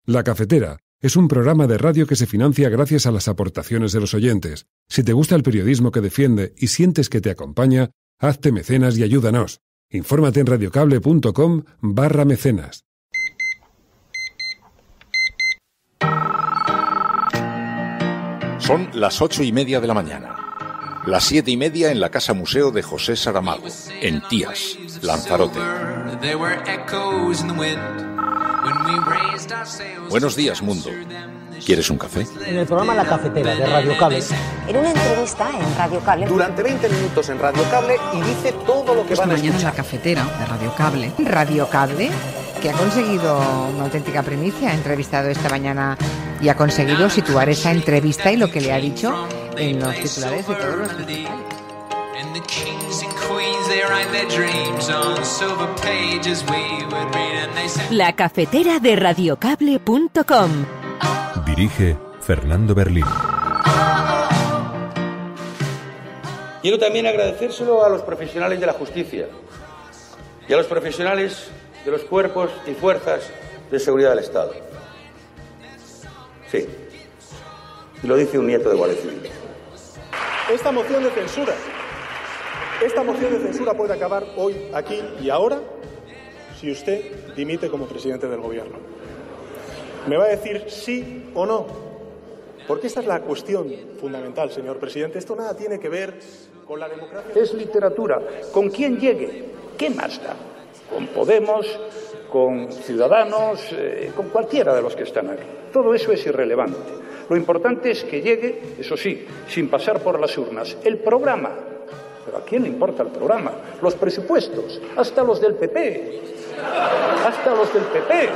La Cafetera es un programa de radio que se financia gracias a las aportaciones de los oyentes. Si te gusta el periodismo que defiende y sientes que te acompaña, hazte mecenas y ayúdanos. Infórmate en radiocable.com/mecenas. Son las 8:30 de la mañana. Las 7:30 en la Casa Museo de José Saramago, en Tías, Lanzarote. Buenos días, mundo. ¿Quieres un café? En el programa La Cafetera de Radio Cable. En una entrevista en Radio Cable. Durante 20 minutos en Radio Cable y dice todo lo que van a escuchar. Mañana en La Cafetera de Radio Cable. Radio Cable, que ha conseguido una auténtica primicia, ha entrevistado esta mañana y ha conseguido situar esa entrevista y lo que le ha dicho en los titulares de todos los principales. La Cafetera de radiocable.com. Dirige Fernando Berlín. Quiero también agradecérselo a los profesionales de la justicia y a los profesionales de los cuerpos y fuerzas de seguridad del Estado. Sí, y lo dice un nieto de Guardia Civil. Esta moción de censura puede acabar hoy, aquí y ahora, si usted dimite como presidente del gobierno. Me va a decir sí o no, porque esta es la cuestión fundamental, señor presidente. Esto nada tiene que ver con la democracia. Es literatura. Con quien llegue, ¿qué más da? Con Podemos, con Ciudadanos, con cualquiera de los que están aquí. Todo eso es irrelevante. Lo importante es que llegue, eso sí, sin pasar por las urnas, el programa. ¿Pero a quién le importa el programa? Los presupuestos, hasta los del PP. Hasta los del PP.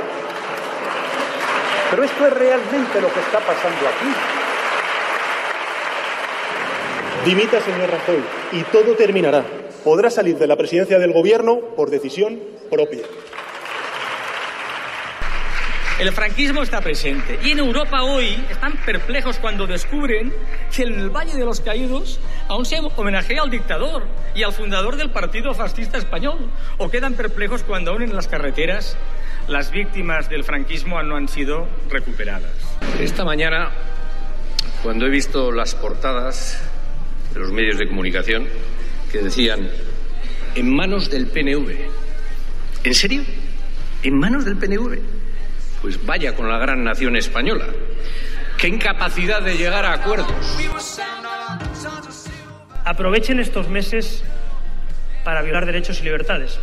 Pero esto es realmente lo que está pasando aquí. Dimita, señor Rajoy, y todo terminará. Podrá salir de la presidencia del gobierno por decisión propia. El franquismo está presente y en Europa hoy están perplejos cuando descubren que en el Valle de los Caídos aún se homenajea al dictador y al fundador del Partido Fascista Español, o quedan perplejos cuando aún en las carreteras las víctimas del franquismo no han sido recuperadas. Esta mañana, cuando he visto las portadas de los medios de comunicación que decían en manos del PNV. ¿En serio? ¿En manos del PNV? Pues vaya con la gran nación española. ¡Qué incapacidad de llegar a acuerdos! Aprovechen estos meses para violar derechos y libertades.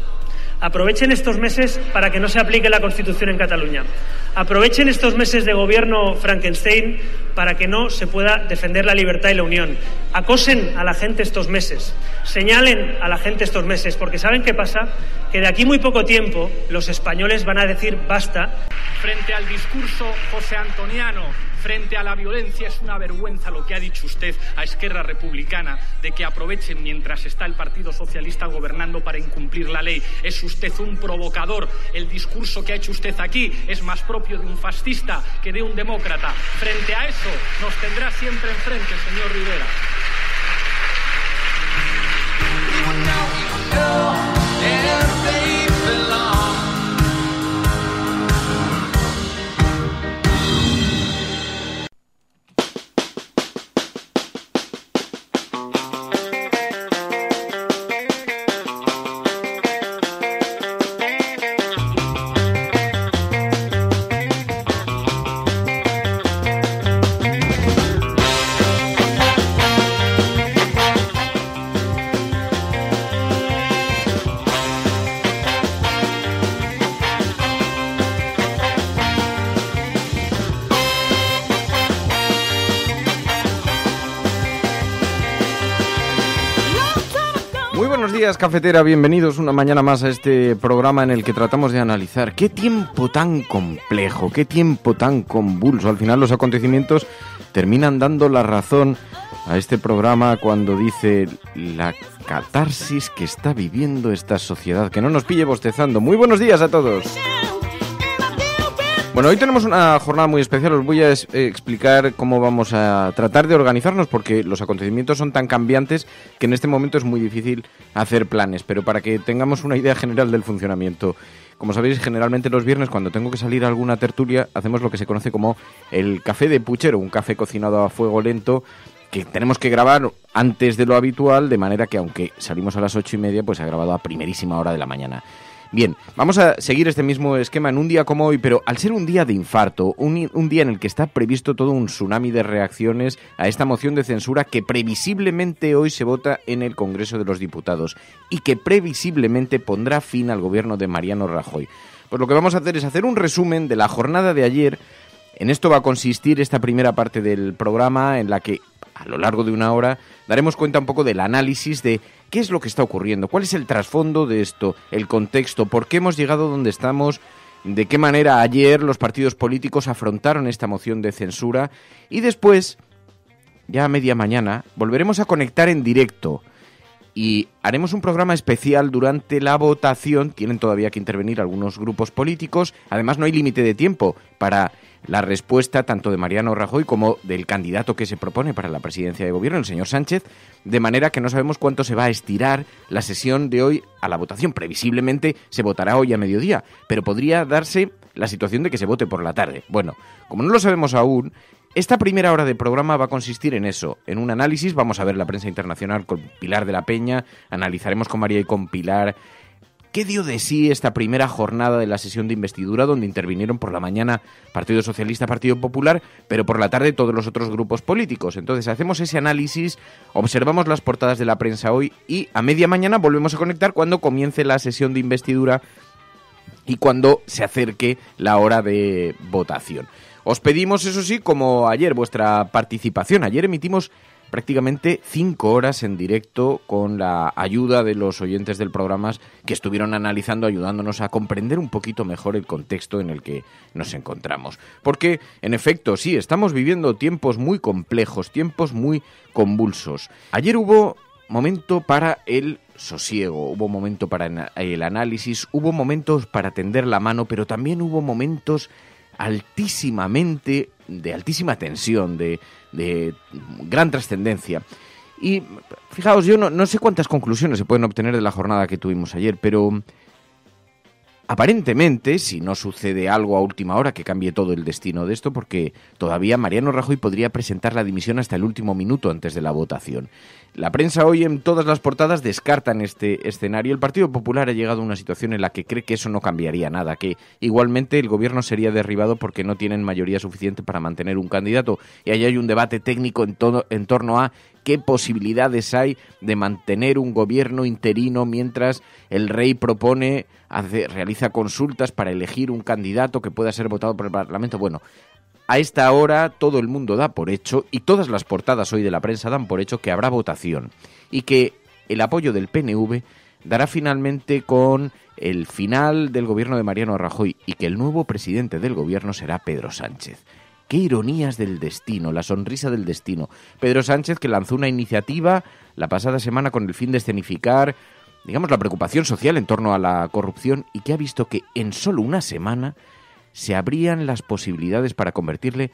Aprovechen estos meses para que no se aplique la Constitución en Cataluña. Aprovechen estos meses de gobierno Frankenstein para que no se pueda defender la libertad y la unión. Acosen a la gente estos meses. Señalen a la gente estos meses, porque ¿saben qué pasa? Que de aquí muy poco tiempo los españoles van a decir basta. Frente al discurso josé antoniano, frente a la violencia, es una vergüenza lo que ha dicho usted a Esquerra Republicana de que aprovechen mientras está el Partido Socialista gobernando para incumplir la ley. Es usted un provocador. El discurso que ha hecho usted aquí es más propio de un fascista que de un demócrata. Frente a eso nos tendrá siempre enfrente, señor Rivera. Buenos días, cafetera, bienvenidos una mañana más a este programa en el que tratamos de analizar qué tiempo tan complejo, qué tiempo tan convulso. Al final los acontecimientos terminan dando la razón a este programa cuando dice la catarsis que está viviendo esta sociedad. Que no nos pille bostezando. Muy buenos días a todos. Bueno, hoy tenemos una jornada muy especial. Os voy a explicar cómo vamos a tratar de organizarnos, porque los acontecimientos son tan cambiantes que en este momento es muy difícil hacer planes, pero para que tengamos una idea general del funcionamiento. Como sabéis, generalmente los viernes, cuando tengo que salir a alguna tertulia, hacemos lo que se conoce como el café de puchero, un café cocinado a fuego lento, que tenemos que grabar antes de lo habitual, de manera que aunque salimos a las 8:30, pues se ha grabado a primerísima hora de la mañana. Bien, vamos a seguir este mismo esquema en un día como hoy, pero al ser un día de infarto, un día en el que está previsto todo un tsunami de reacciones a esta moción de censura que previsiblemente hoy se vota en el Congreso de los Diputados y que previsiblemente pondrá fin al gobierno de Mariano Rajoy. Pues lo que vamos a hacer es hacer un resumen de la jornada de ayer. En esto va a consistir esta primera parte del programa, en la que a lo largo de una hora daremos cuenta un poco del análisis de qué es lo que está ocurriendo, cuál es el trasfondo de esto, el contexto, por qué hemos llegado donde estamos, de qué manera ayer los partidos políticos afrontaron esta moción de censura y después, ya a media mañana, volveremos a conectar en directo y haremos un programa especial durante la votación. Tienen todavía que intervenir algunos grupos políticos, además no hay límite de tiempo para la respuesta tanto de Mariano Rajoy como del candidato que se propone para la presidencia de gobierno, el señor Sánchez, de manera que no sabemos cuánto se va a estirar la sesión de hoy a la votación. Previsiblemente se votará hoy a mediodía, pero podría darse la situación de que se vote por la tarde. Bueno, como no lo sabemos aún, esta primera hora de programa va a consistir en eso, en un análisis. Vamos a ver la prensa internacional con Pilar de la Peña, analizaremos con María y con Pilar qué dio de sí esta primera jornada de la sesión de investidura, donde intervinieron por la mañana Partido Socialista, Partido Popular, pero por la tarde todos los otros grupos políticos. Entonces hacemos ese análisis, observamos las portadas de la prensa hoy y a media mañana volvemos a conectar cuando comience la sesión de investidura y cuando se acerque la hora de votación. Os pedimos, eso sí, como ayer, vuestra participación. Ayer emitimos prácticamente 5 horas en directo con la ayuda de los oyentes del programa que estuvieron analizando, ayudándonos a comprender un poquito mejor el contexto en el que nos encontramos. Porque, en efecto, sí, estamos viviendo tiempos muy complejos, tiempos muy convulsos. Ayer hubo momento para el sosiego, hubo momento para el análisis, hubo momentos para tender la mano, pero también hubo momentos de altísima tensión, de gran trascendencia. Y fijaos, yo no sé cuántas conclusiones se pueden obtener de la jornada que tuvimos ayer, pero aparentemente, si no sucede algo a última hora que cambie todo el destino de esto, porque todavía Mariano Rajoy podría presentar la dimisión hasta el último minuto antes de la votación. La prensa hoy en todas las portadas descartan este escenario. El Partido Popular ha llegado a una situación en la que cree que eso no cambiaría nada, que igualmente el gobierno sería derribado porque no tienen mayoría suficiente para mantener un candidato. Y ahí hay un debate técnico en torno a qué posibilidades hay de mantener un gobierno interino mientras el rey realiza consultas para elegir un candidato que pueda ser votado por el Parlamento. Bueno, a esta hora todo el mundo da por hecho, y todas las portadas hoy de la prensa dan por hecho, que habrá votación y que el apoyo del PNV dará finalmente con el final del gobierno de Mariano Rajoy y que el nuevo presidente del gobierno será Pedro Sánchez. Qué ironías del destino, la sonrisa del destino. Pedro Sánchez, que lanzó una iniciativa la pasada semana con el fin de escenificar, digamos, la preocupación social en torno a la corrupción y que ha visto que en solo una semana se abrían las posibilidades para convertirle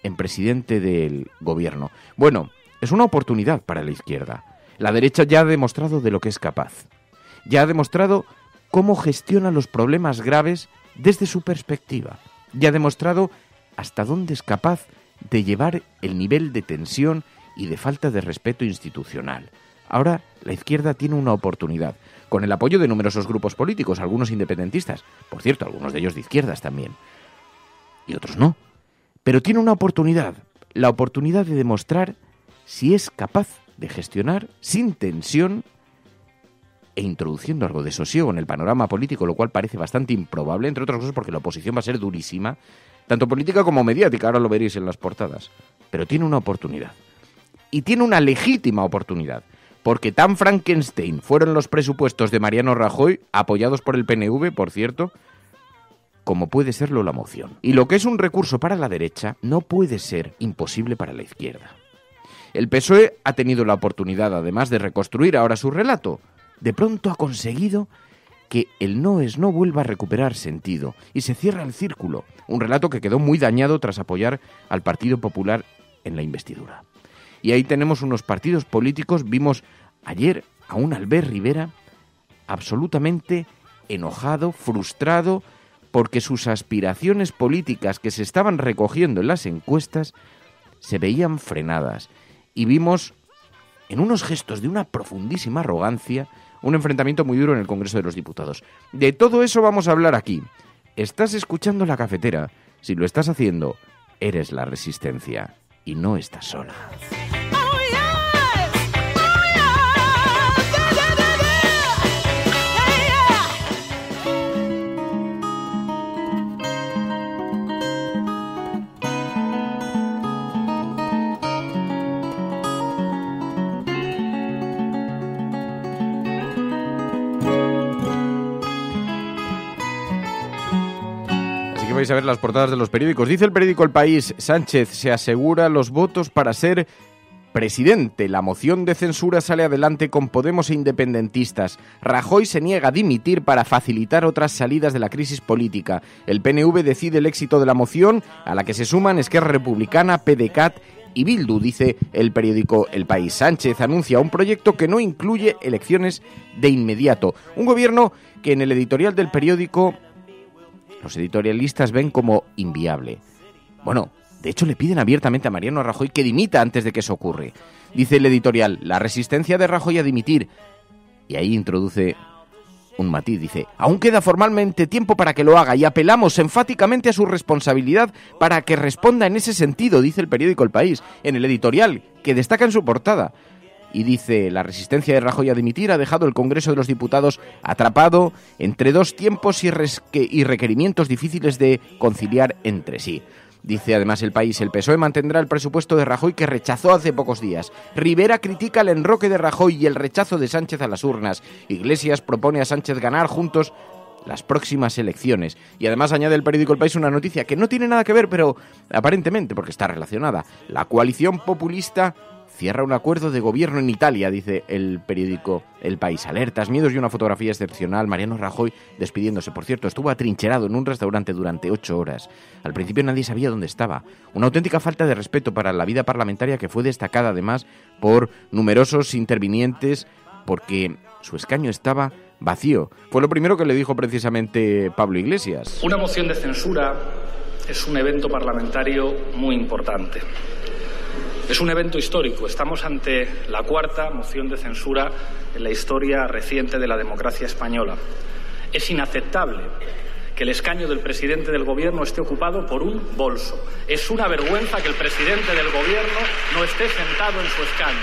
en presidente del gobierno. Bueno, es una oportunidad para la izquierda. La derecha ya ha demostrado de lo que es capaz. Ya ha demostrado cómo gestiona los problemas graves desde su perspectiva. Ya ha demostrado hasta dónde es capaz de llevar el nivel de tensión y de falta de respeto institucional. Ahora la izquierda tiene una oportunidad, con el apoyo de numerosos grupos políticos, algunos independentistas, por cierto, algunos de ellos de izquierdas también, y otros no. Pero tiene una oportunidad, la oportunidad de demostrar si es capaz de gestionar sin tensión e introduciendo algo de sosiego en el panorama político, lo cual parece bastante improbable, entre otras cosas porque la oposición va a ser durísima, tanto política como mediática, ahora lo veréis en las portadas. Pero tiene una oportunidad. Y tiene una legítima oportunidad. Porque tan Frankenstein fueron los presupuestos de Mariano Rajoy, apoyados por el PNV, por cierto, como puede serlo la moción. Y lo que es un recurso para la derecha no puede ser imposible para la izquierda. El PSOE ha tenido la oportunidad, además de reconstruir ahora su relato. De pronto ha conseguido que el no es no vuelva a recuperar sentido y se cierra el círculo. Un relato que quedó muy dañado tras apoyar al Partido Popular en la investidura. Y ahí tenemos unos partidos políticos. Vimos ayer a un Albert Rivera absolutamente enojado, frustrado, porque sus aspiraciones políticas que se estaban recogiendo en las encuestas se veían frenadas. Y vimos, en unos gestos de una profundísima arrogancia, un enfrentamiento muy duro en el Congreso de los Diputados. De todo eso vamos a hablar aquí. Estás escuchando La Cafetera. Si lo estás haciendo, eres la Resistencia y no estás sola. Vais a ver las portadas de los periódicos. Dice el periódico El País: Sánchez se asegura los votos para ser presidente. La moción de censura sale adelante con Podemos e independentistas. Rajoy se niega a dimitir para facilitar otras salidas de la crisis política. El PNV decide el éxito de la moción, a la que se suman Esquerra Republicana, PDeCAT y Bildu, dice el periódico El País. Sánchez anuncia un proyecto que no incluye elecciones de inmediato. Un gobierno que en el editorial del periódico los editorialistas ven como inviable. Bueno, de hecho le piden abiertamente a Mariano Rajoy que dimita antes de que eso ocurra. Dice el editorial: la resistencia de Rajoy a dimitir. Y ahí introduce un matiz, dice: aún queda formalmente tiempo para que lo haga y apelamos enfáticamente a su responsabilidad para que responda en ese sentido, dice el periódico El País, en el editorial, que destaca en su portada. Y dice: la resistencia de Rajoy a dimitir ha dejado el Congreso de los Diputados atrapado entre dos tiempos y requerimientos difíciles de conciliar entre sí. Dice además El País: el PSOE mantendrá el presupuesto de Rajoy que rechazó hace pocos días. Rivera critica el enroque de Rajoy y el rechazo de Sánchez a las urnas. Iglesias propone a Sánchez ganar juntos las próximas elecciones. Y además añade el periódico El País una noticia que no tiene nada que ver, pero aparentemente, porque está relacionada. La coalición populista cierra un acuerdo de gobierno en Italia, dice el periódico El País. Alertas, miedos y una fotografía excepcional. Mariano Rajoy despidiéndose. Por cierto, estuvo atrincherado en un restaurante durante 8 horas. Al principio nadie sabía dónde estaba. Una auténtica falta de respeto para la vida parlamentaria que fue destacada además por numerosos intervinientes porque su escaño estaba vacío. Fue lo primero que le dijo precisamente Pablo Iglesias. Una moción de censura es un evento parlamentario muy importante. Es un evento histórico. Estamos ante la 4ª moción de censura en la historia reciente de la democracia española. Es inaceptable que el escaño del presidente del Gobierno esté ocupado por un bolso. Es una vergüenza que el presidente del Gobierno no esté sentado en su escaño.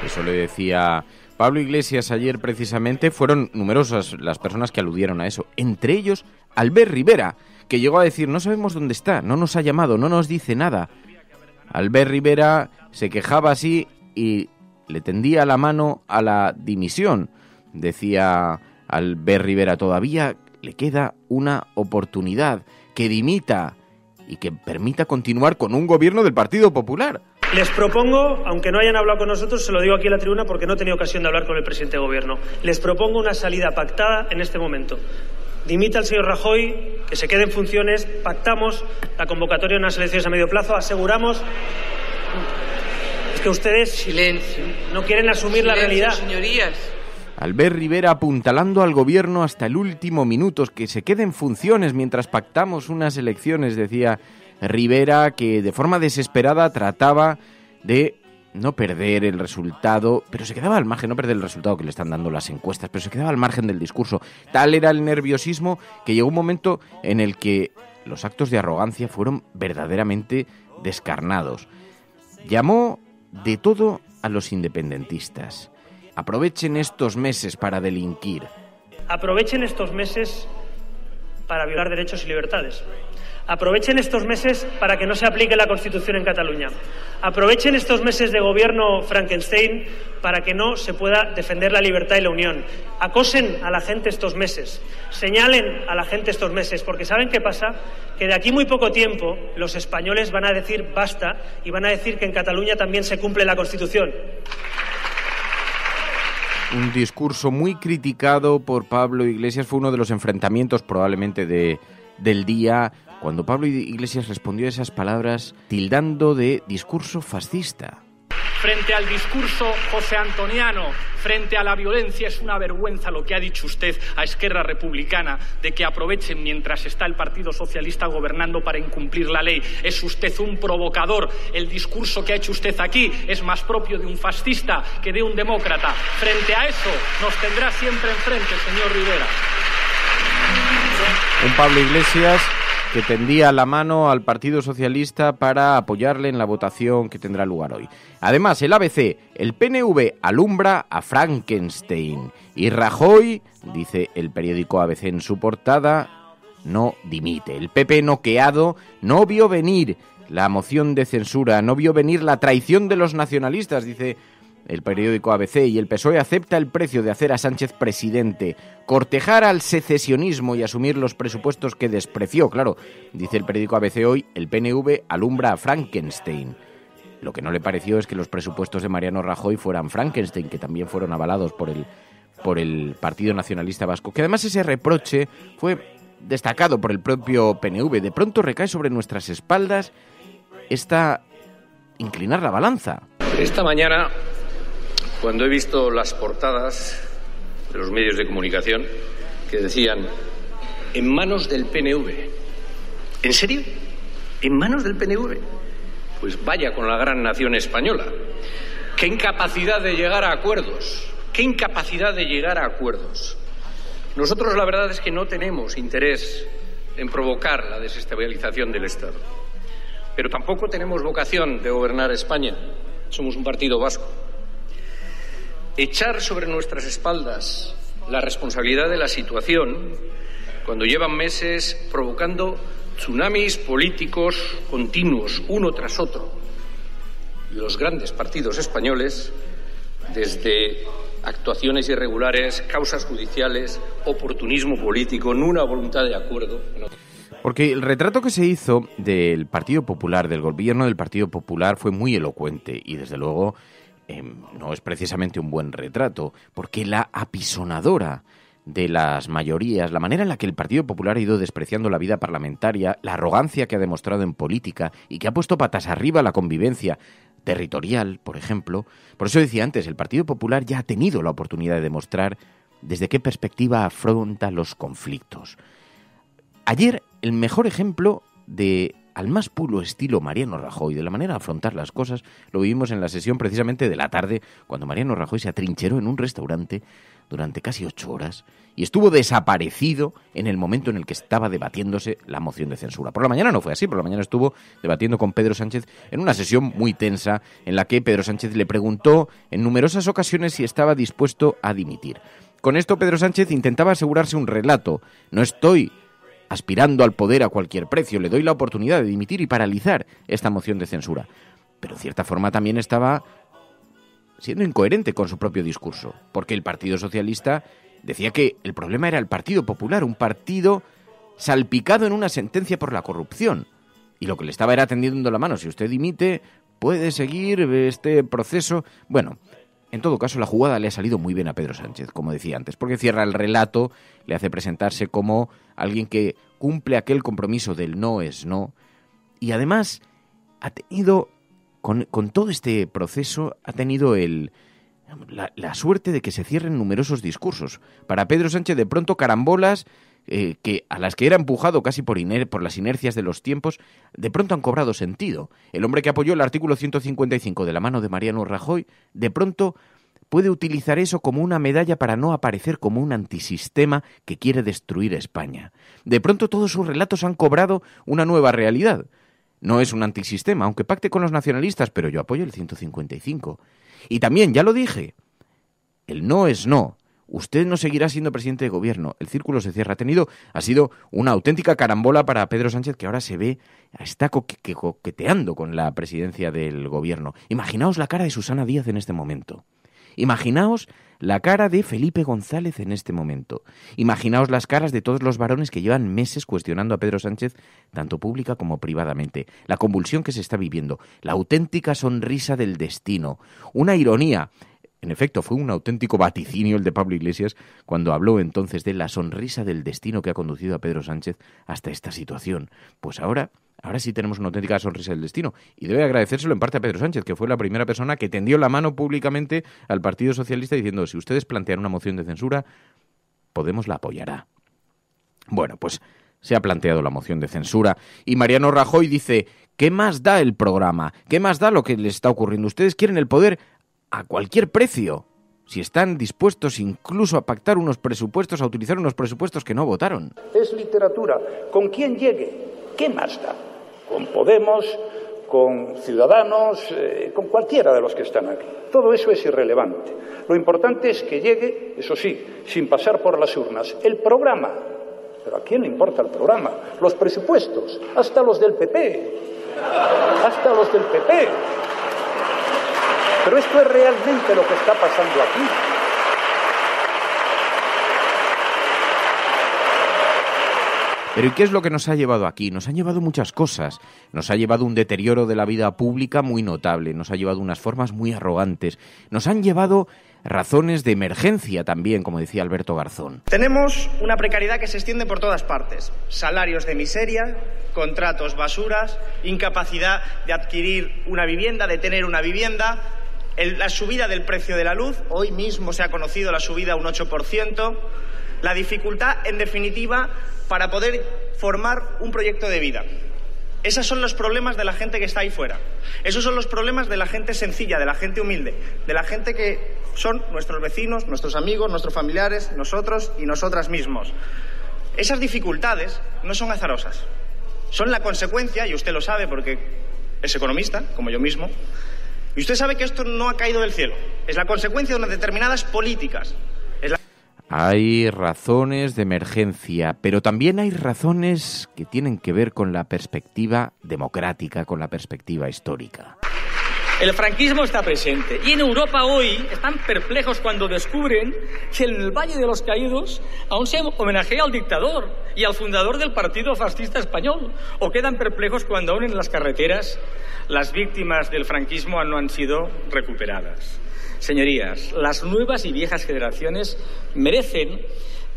Eso le decía Pablo Iglesias ayer precisamente. Fueron numerosas las personas que aludieron a eso. Entre ellos, Albert Rivera, que llegó a decir: no sabemos dónde está, no nos ha llamado, no nos dice nada. Albert Rivera se quejaba así y le tendía la mano a la dimisión. Decía Albert Rivera: todavía le queda una oportunidad, que dimita y que permita continuar con un gobierno del Partido Popular. Les propongo, aunque no hayan hablado con nosotros, se lo digo aquí en la tribuna porque no he tenido ocasión de hablar con el presidente de Gobierno, les propongo una salida pactada en este momento. Dimita el señor Rajoy, que se quede en funciones, pactamos la convocatoria de unas elecciones a medio plazo, aseguramos... Es que ustedes silencio, no quieren asumir la realidad. Señorías. Albert Rivera apuntalando al gobierno hasta el último minuto, que se quede en funciones mientras pactamos unas elecciones, decía Rivera, que de forma desesperada trataba de no perder el resultado, pero se quedaba al margen, no perder el resultado que le están dando las encuestas, pero se quedaba al margen del discurso. Tal era el nerviosismo que llegó un momento en el que los actos de arrogancia fueron verdaderamente descarnados. Llamó de todo a los independentistas. Aprovechen estos meses para delinquir. Aprovechen estos meses para violar derechos y libertades. Aprovechen estos meses para que no se aplique la Constitución en Cataluña. Aprovechen estos meses de gobierno Frankenstein para que no se pueda defender la libertad y la unión. Acosen a la gente estos meses. Señalen a la gente estos meses. Porque ¿saben qué pasa? Que de aquí muy poco tiempo los españoles van a decir basta y van a decir que en Cataluña también se cumple la Constitución. Un discurso muy criticado por Pablo Iglesias. Fue uno de los enfrentamientos probablemente del día cuando Pablo Iglesias respondió a esas palabras tildando de discurso fascista. Frente al discurso joseantoniano, frente a la violencia, es una vergüenza lo que ha dicho usted a Esquerra Republicana de que aprovechen mientras está el Partido Socialista gobernando para incumplir la ley. Es usted un provocador. El discurso que ha hecho usted aquí es más propio de un fascista que de un demócrata. Frente a eso nos tendrá siempre enfrente, señor Rivera. Un Pablo Iglesias que tendía la mano al Partido Socialista para apoyarle en la votación que tendrá lugar hoy. Además, el ABC, el PNV alumbra a Frankenstein y Rajoy, dice el periódico ABC en su portada, no dimite. El PP noqueado no vio venir la moción de censura, no vio venir la traición de los nacionalistas, dice el periódico ABC, y el PSOE acepta el precio de hacer a Sánchez presidente, cortejar al secesionismo y asumir los presupuestos que despreció. Claro, dice el periódico ABC hoy, el PNV alumbra a Frankenstein. Lo que no le pareció es que los presupuestos de Mariano Rajoy fueran Frankenstein, que también fueron avalados por el Partido Nacionalista Vasco, que además ese reproche fue destacado por el propio PNV. De pronto recae sobre nuestras espaldas inclinar la balanza. Esta mañana, cuando he visto las portadas de los medios de comunicación que decían en manos del PNV. ¿En serio? ¿En manos del PNV? Pues vaya con la gran nación española. ¡Qué incapacidad de llegar a acuerdos! ¡Qué incapacidad de llegar a acuerdos! Nosotros la verdad es que no tenemos interés en provocar la desestabilización del Estado. Pero tampoco tenemos vocación de gobernar España. Somos un partido vasco. Echar sobre nuestras espaldas la responsabilidad de la situación cuando llevan meses provocando tsunamis políticos continuos, uno tras otro. Los grandes partidos españoles, desde actuaciones irregulares, causas judiciales, oportunismo político, no una voluntad de acuerdo. Porque el retrato que se hizo del Partido Popular, del gobierno del Partido Popular, fue muy elocuente y, desde luego, no es precisamente un buen retrato, porque la apisonadora de las mayorías, la manera en la que el Partido Popular ha ido despreciando la vida parlamentaria, la arrogancia que ha demostrado en política y que ha puesto patas arriba la convivencia territorial, por ejemplo. Por eso decía antes, el Partido Popular ya ha tenido la oportunidad de demostrar desde qué perspectiva afronta los conflictos. Ayer, el mejor ejemplo al más puro estilo Mariano Rajoy, de la manera de afrontar las cosas, lo vivimos en la sesión precisamente de la tarde, cuando Mariano Rajoy se atrincheró en un restaurante durante casi 8 horas y estuvo desaparecido en el momento en el que estaba debatiéndose la moción de censura. Por la mañana no fue así, por la mañana estuvo debatiendo con Pedro Sánchez en una sesión muy tensa en la que Pedro Sánchez le preguntó en numerosas ocasiones si estaba dispuesto a dimitir. Con esto Pedro Sánchez intentaba asegurarse un relato. No estoy aspirando al poder a cualquier precio, le doy la oportunidad de dimitir y paralizar esta moción de censura. Pero en cierta forma también estaba siendo incoherente con su propio discurso, porque el Partido Socialista decía que el problema era el Partido Popular, un partido salpicado en una sentencia por la corrupción. Y lo que le estaba era tendiendo la mano, si usted dimite, puede seguir este proceso. Bueno, en todo caso, la jugada le ha salido muy bien a Pedro Sánchez, como decía antes, porque cierra el relato, le hace presentarse como alguien que cumple aquel compromiso del no es no, y además ha tenido, con todo este proceso, ha tenido la suerte de que se cierren numerosos discursos. Para Pedro Sánchez, de pronto, carambolas a las que era empujado casi por las inercias de los tiempos, de pronto han cobrado sentido. El hombre que apoyó el artículo 155 de la mano de Mariano Rajoy, de pronto puede utilizar eso como una medalla para no aparecer como un antisistema que quiere destruir España. De pronto todos sus relatos han cobrado una nueva realidad. No es un antisistema, aunque pacte con los nacionalistas, pero yo apoyo el 155. Y también, ya lo dije, el no es no. Usted no seguirá siendo presidente de gobierno. El círculo se cierra. Ha sido una auténtica carambola para Pedro Sánchez, que ahora se ve, está coqueteando con la presidencia del gobierno. Imaginaos la cara de Susana Díaz en este momento. Imaginaos la cara de Felipe González en este momento. Imaginaos las caras de todos los varones que llevan meses cuestionando a Pedro Sánchez, tanto pública como privadamente. La convulsión que se está viviendo, la auténtica sonrisa del destino, una ironía. En efecto, fue un auténtico vaticinio el de Pablo Iglesias cuando habló entonces de la sonrisa del destino que ha conducido a Pedro Sánchez hasta esta situación. Pues ahora sí tenemos una auténtica sonrisa del destino. Y debe agradecérselo en parte a Pedro Sánchez, que fue la primera persona que tendió la mano públicamente al Partido Socialista diciendo: si ustedes plantean una moción de censura, Podemos la apoyará. Bueno, pues se ha planteado la moción de censura y Mariano Rajoy dice: ¿qué más da el programa? ¿Qué más da lo que les está ocurriendo? Ustedes quieren el poder a cualquier precio, si están dispuestos incluso a pactar unos presupuestos, a utilizar unos presupuestos que no votaron. Es literatura. Con quien llegue, ¿qué más da? Con Podemos, con Ciudadanos, con cualquiera de los que están aquí. Todo eso es irrelevante. Lo importante es que llegue, eso sí, sin pasar por las urnas, el programa. ¿Pero a quién le importa el programa? Los presupuestos, hasta los del PP. Hasta los del PP. Pero esto es realmente lo que está pasando aquí. Pero ¿y qué es lo que nos ha llevado aquí? Nos han llevado muchas cosas. Nos ha llevado un deterioro de la vida pública muy notable. Nos ha llevado unas formas muy arrogantes. Nos han llevado razones de emergencia también, como decía Alberto Garzón. Tenemos una precariedad que se extiende por todas partes. Salarios de miseria, contratos basuras, incapacidad de adquirir una vivienda, de tener una vivienda, la subida del precio de la luz. Hoy mismo se ha conocido la subida a un 8%. La dificultad, en definitiva, para poder formar un proyecto de vida. Esos son los problemas de la gente que está ahí fuera. Esos son los problemas de la gente sencilla, de la gente humilde, de la gente que son nuestros vecinos, nuestros amigos, nuestros familiares, nosotros y nosotras mismos. Esas dificultades no son azarosas. Son la consecuencia, y usted lo sabe porque es economista, como yo mismo, y usted sabe que esto no ha caído del cielo. Es la consecuencia de unas determinadas políticas. Hay razones de emergencia, pero también hay razones que tienen que ver con la perspectiva democrática, con la perspectiva histórica. El franquismo está presente y en Europa hoy están perplejos cuando descubren que en el Valle de los Caídos aún se homenajea al dictador y al fundador del Partido Fascista Español, o quedan perplejos cuando aún en las carreteras las víctimas del franquismo no han sido recuperadas. Señorías, las nuevas y viejas generaciones merecen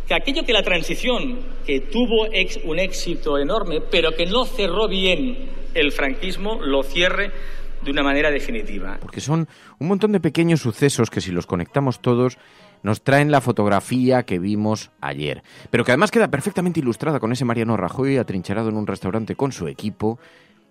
que aquello que la transición, que tuvo un éxito enorme, pero que no cerró bien el franquismo, lo cierre de una manera definitiva. Porque son un montón de pequeños sucesos que, si los conectamos todos, nos traen la fotografía que vimos ayer. Pero que además queda perfectamente ilustrada con ese Mariano Rajoy atrincherado en un restaurante con su equipo,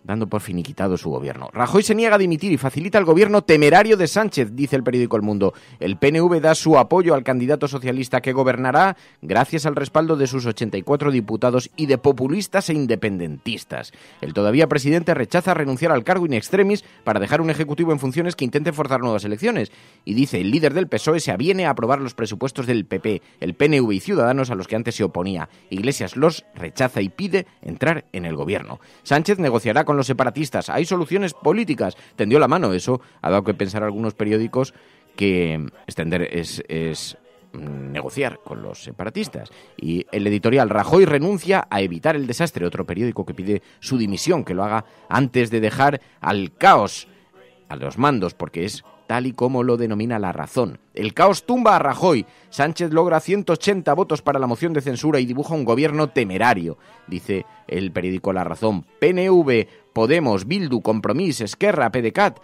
dando por finiquitado su gobierno. Rajoy se niega a dimitir y facilita el gobierno temerario de Sánchez, dice el periódico El Mundo. El PNV da su apoyo al candidato socialista que gobernará gracias al respaldo de sus 84 diputados y de populistas e independentistas. El todavía presidente rechaza renunciar al cargo in extremis para dejar un ejecutivo en funciones que intente forzar nuevas elecciones. Y dice: el líder del PSOE se aviene a aprobar los presupuestos del PP, el PNV y Ciudadanos, a los que antes se oponía. Iglesias los rechaza y pide entrar en el gobierno. Sánchez negociará con los separatistas. Hay soluciones políticas. Tendió la mano. Eso ha dado que pensar a algunos periódicos que extender es negociar con los separatistas. Y el editorial: Rajoy renuncia a evitar el desastre. Otro periódico que pide su dimisión, que lo haga antes de dejar al caos a los mandos, porque es tal y como lo denomina La Razón. El caos tumba a Rajoy. Sánchez logra 180 votos para la moción de censura y dibuja un gobierno temerario, dice el periódico La Razón. PNV, Podemos, Bildu, Compromís, Esquerra, PDeCAT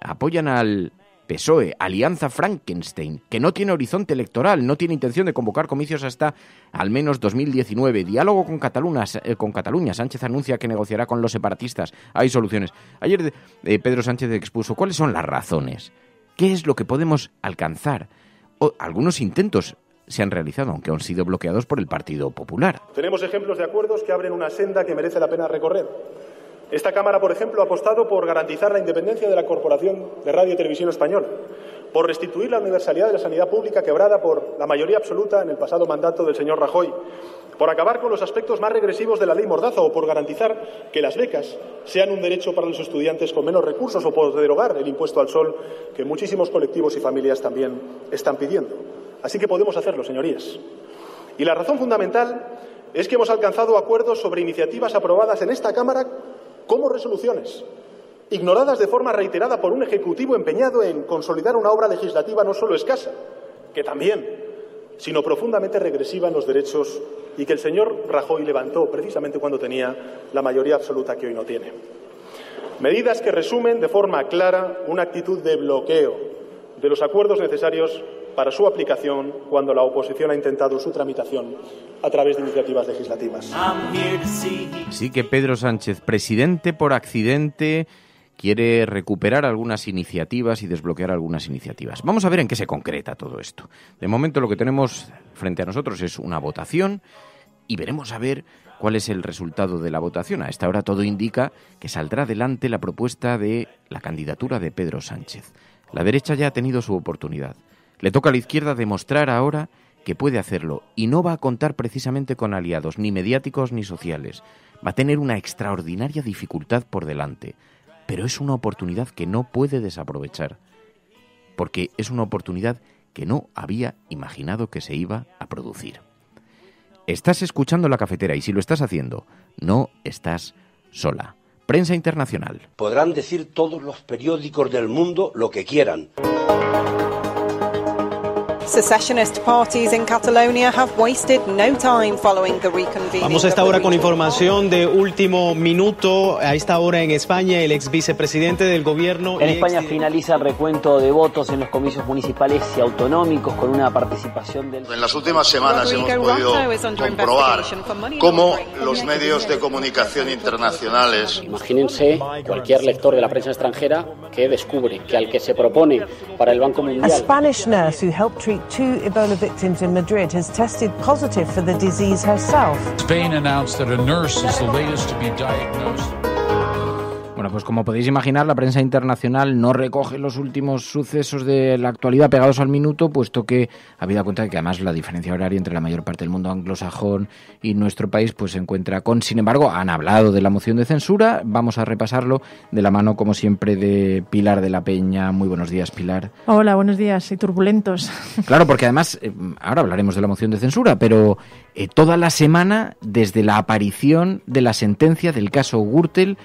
apoyan al PSOE, Alianza Frankenstein, que no tiene horizonte electoral, no tiene intención de convocar comicios hasta al menos 2019. Diálogo con Cataluña. Sánchez anuncia que negociará con los separatistas. Hay soluciones. Ayer Pedro Sánchez expuso cuáles son las razones. ¿Qué es lo que podemos alcanzar? Algunos intentos se han realizado, aunque han sido bloqueados por el Partido Popular. Tenemos ejemplos de acuerdos que abren una senda que merece la pena recorrer. Esta Cámara, por ejemplo, ha apostado por garantizar la independencia de la Corporación de Radio y Televisión Española, por restituir la universalidad de la sanidad pública quebrada por la mayoría absoluta en el pasado mandato del señor Rajoy, por acabar con los aspectos más regresivos de la ley Mordaza o por garantizar que las becas sean un derecho para los estudiantes con menos recursos o por derogar el impuesto al sol que muchísimos colectivos y familias también están pidiendo. Así que podemos hacerlo, señorías. Y la razón fundamental es que hemos alcanzado acuerdos sobre iniciativas aprobadas en esta Cámara como resoluciones. ignoradas de forma reiterada por un Ejecutivo empeñado en consolidar una obra legislativa no solo escasa, que también, sino profundamente regresiva en los derechos y que el señor Rajoy levantó precisamente cuando tenía la mayoría absoluta que hoy no tiene. Medidas que resumen de forma clara una actitud de bloqueo de los acuerdos necesarios para su aplicación cuando la oposición ha intentado su tramitación a través de iniciativas legislativas. Sí que Pedro Sánchez, presidente por accidente, quiere recuperar algunas iniciativas y desbloquear algunas iniciativas. Vamos a ver en qué se concreta todo esto. De momento lo que tenemos frente a nosotros es una votación y veremos a ver cuál es el resultado de la votación. A esta hora todo indica que saldrá adelante la propuesta de la candidatura de Pedro Sánchez. La derecha ya ha tenido su oportunidad. Le toca a la izquierda demostrar ahora que puede hacerlo y no va a contar precisamente con aliados ni mediáticos ni sociales. Va a tener una extraordinaria dificultad por delante. Pero es una oportunidad que no puede desaprovechar, porque es una oportunidad que no había imaginado que se iba a producir. Estás escuchando La Cafetera y si lo estás haciendo, no estás sola. Prensa internacional. Podrán decir todos los periódicos del mundo lo que quieran. Secessionist parties in Catalonia have wasted no time following the reconvening. Vamos a esta hora con información de último minuto. A esta hora en España, el ex vicepresidente del gobierno... En España finaliza el recuento de votos en los comicios municipales y autonómicos con una participación del... En las últimas semanas hemos podido comprobar cómo los medios de comunicación internacionales... Imagínense cualquier lector de la prensa extranjera que descubre que al que se propone para el Banco Mundial... A Spanish nurse who helped treat 2 Ebola victims in Madrid has tested positive for the disease herself. Spain announced that a nurse is the latest to be diagnosed. Bueno, pues como podéis imaginar, la prensa internacional no recoge los últimos sucesos de la actualidad pegados al minuto, puesto que, habida cuenta de que además la diferencia horaria entre la mayor parte del mundo anglosajón y nuestro país pues se encuentra con... Sin embargo, han hablado de la moción de censura. Vamos a repasarlo de la mano, como siempre, de Pilar de la Peña. Muy buenos días, Pilar. Hola, buenos días y turbulentos. Claro, porque además, ahora hablaremos de la moción de censura, pero toda la semana, desde la aparición de la sentencia del caso Gürtel,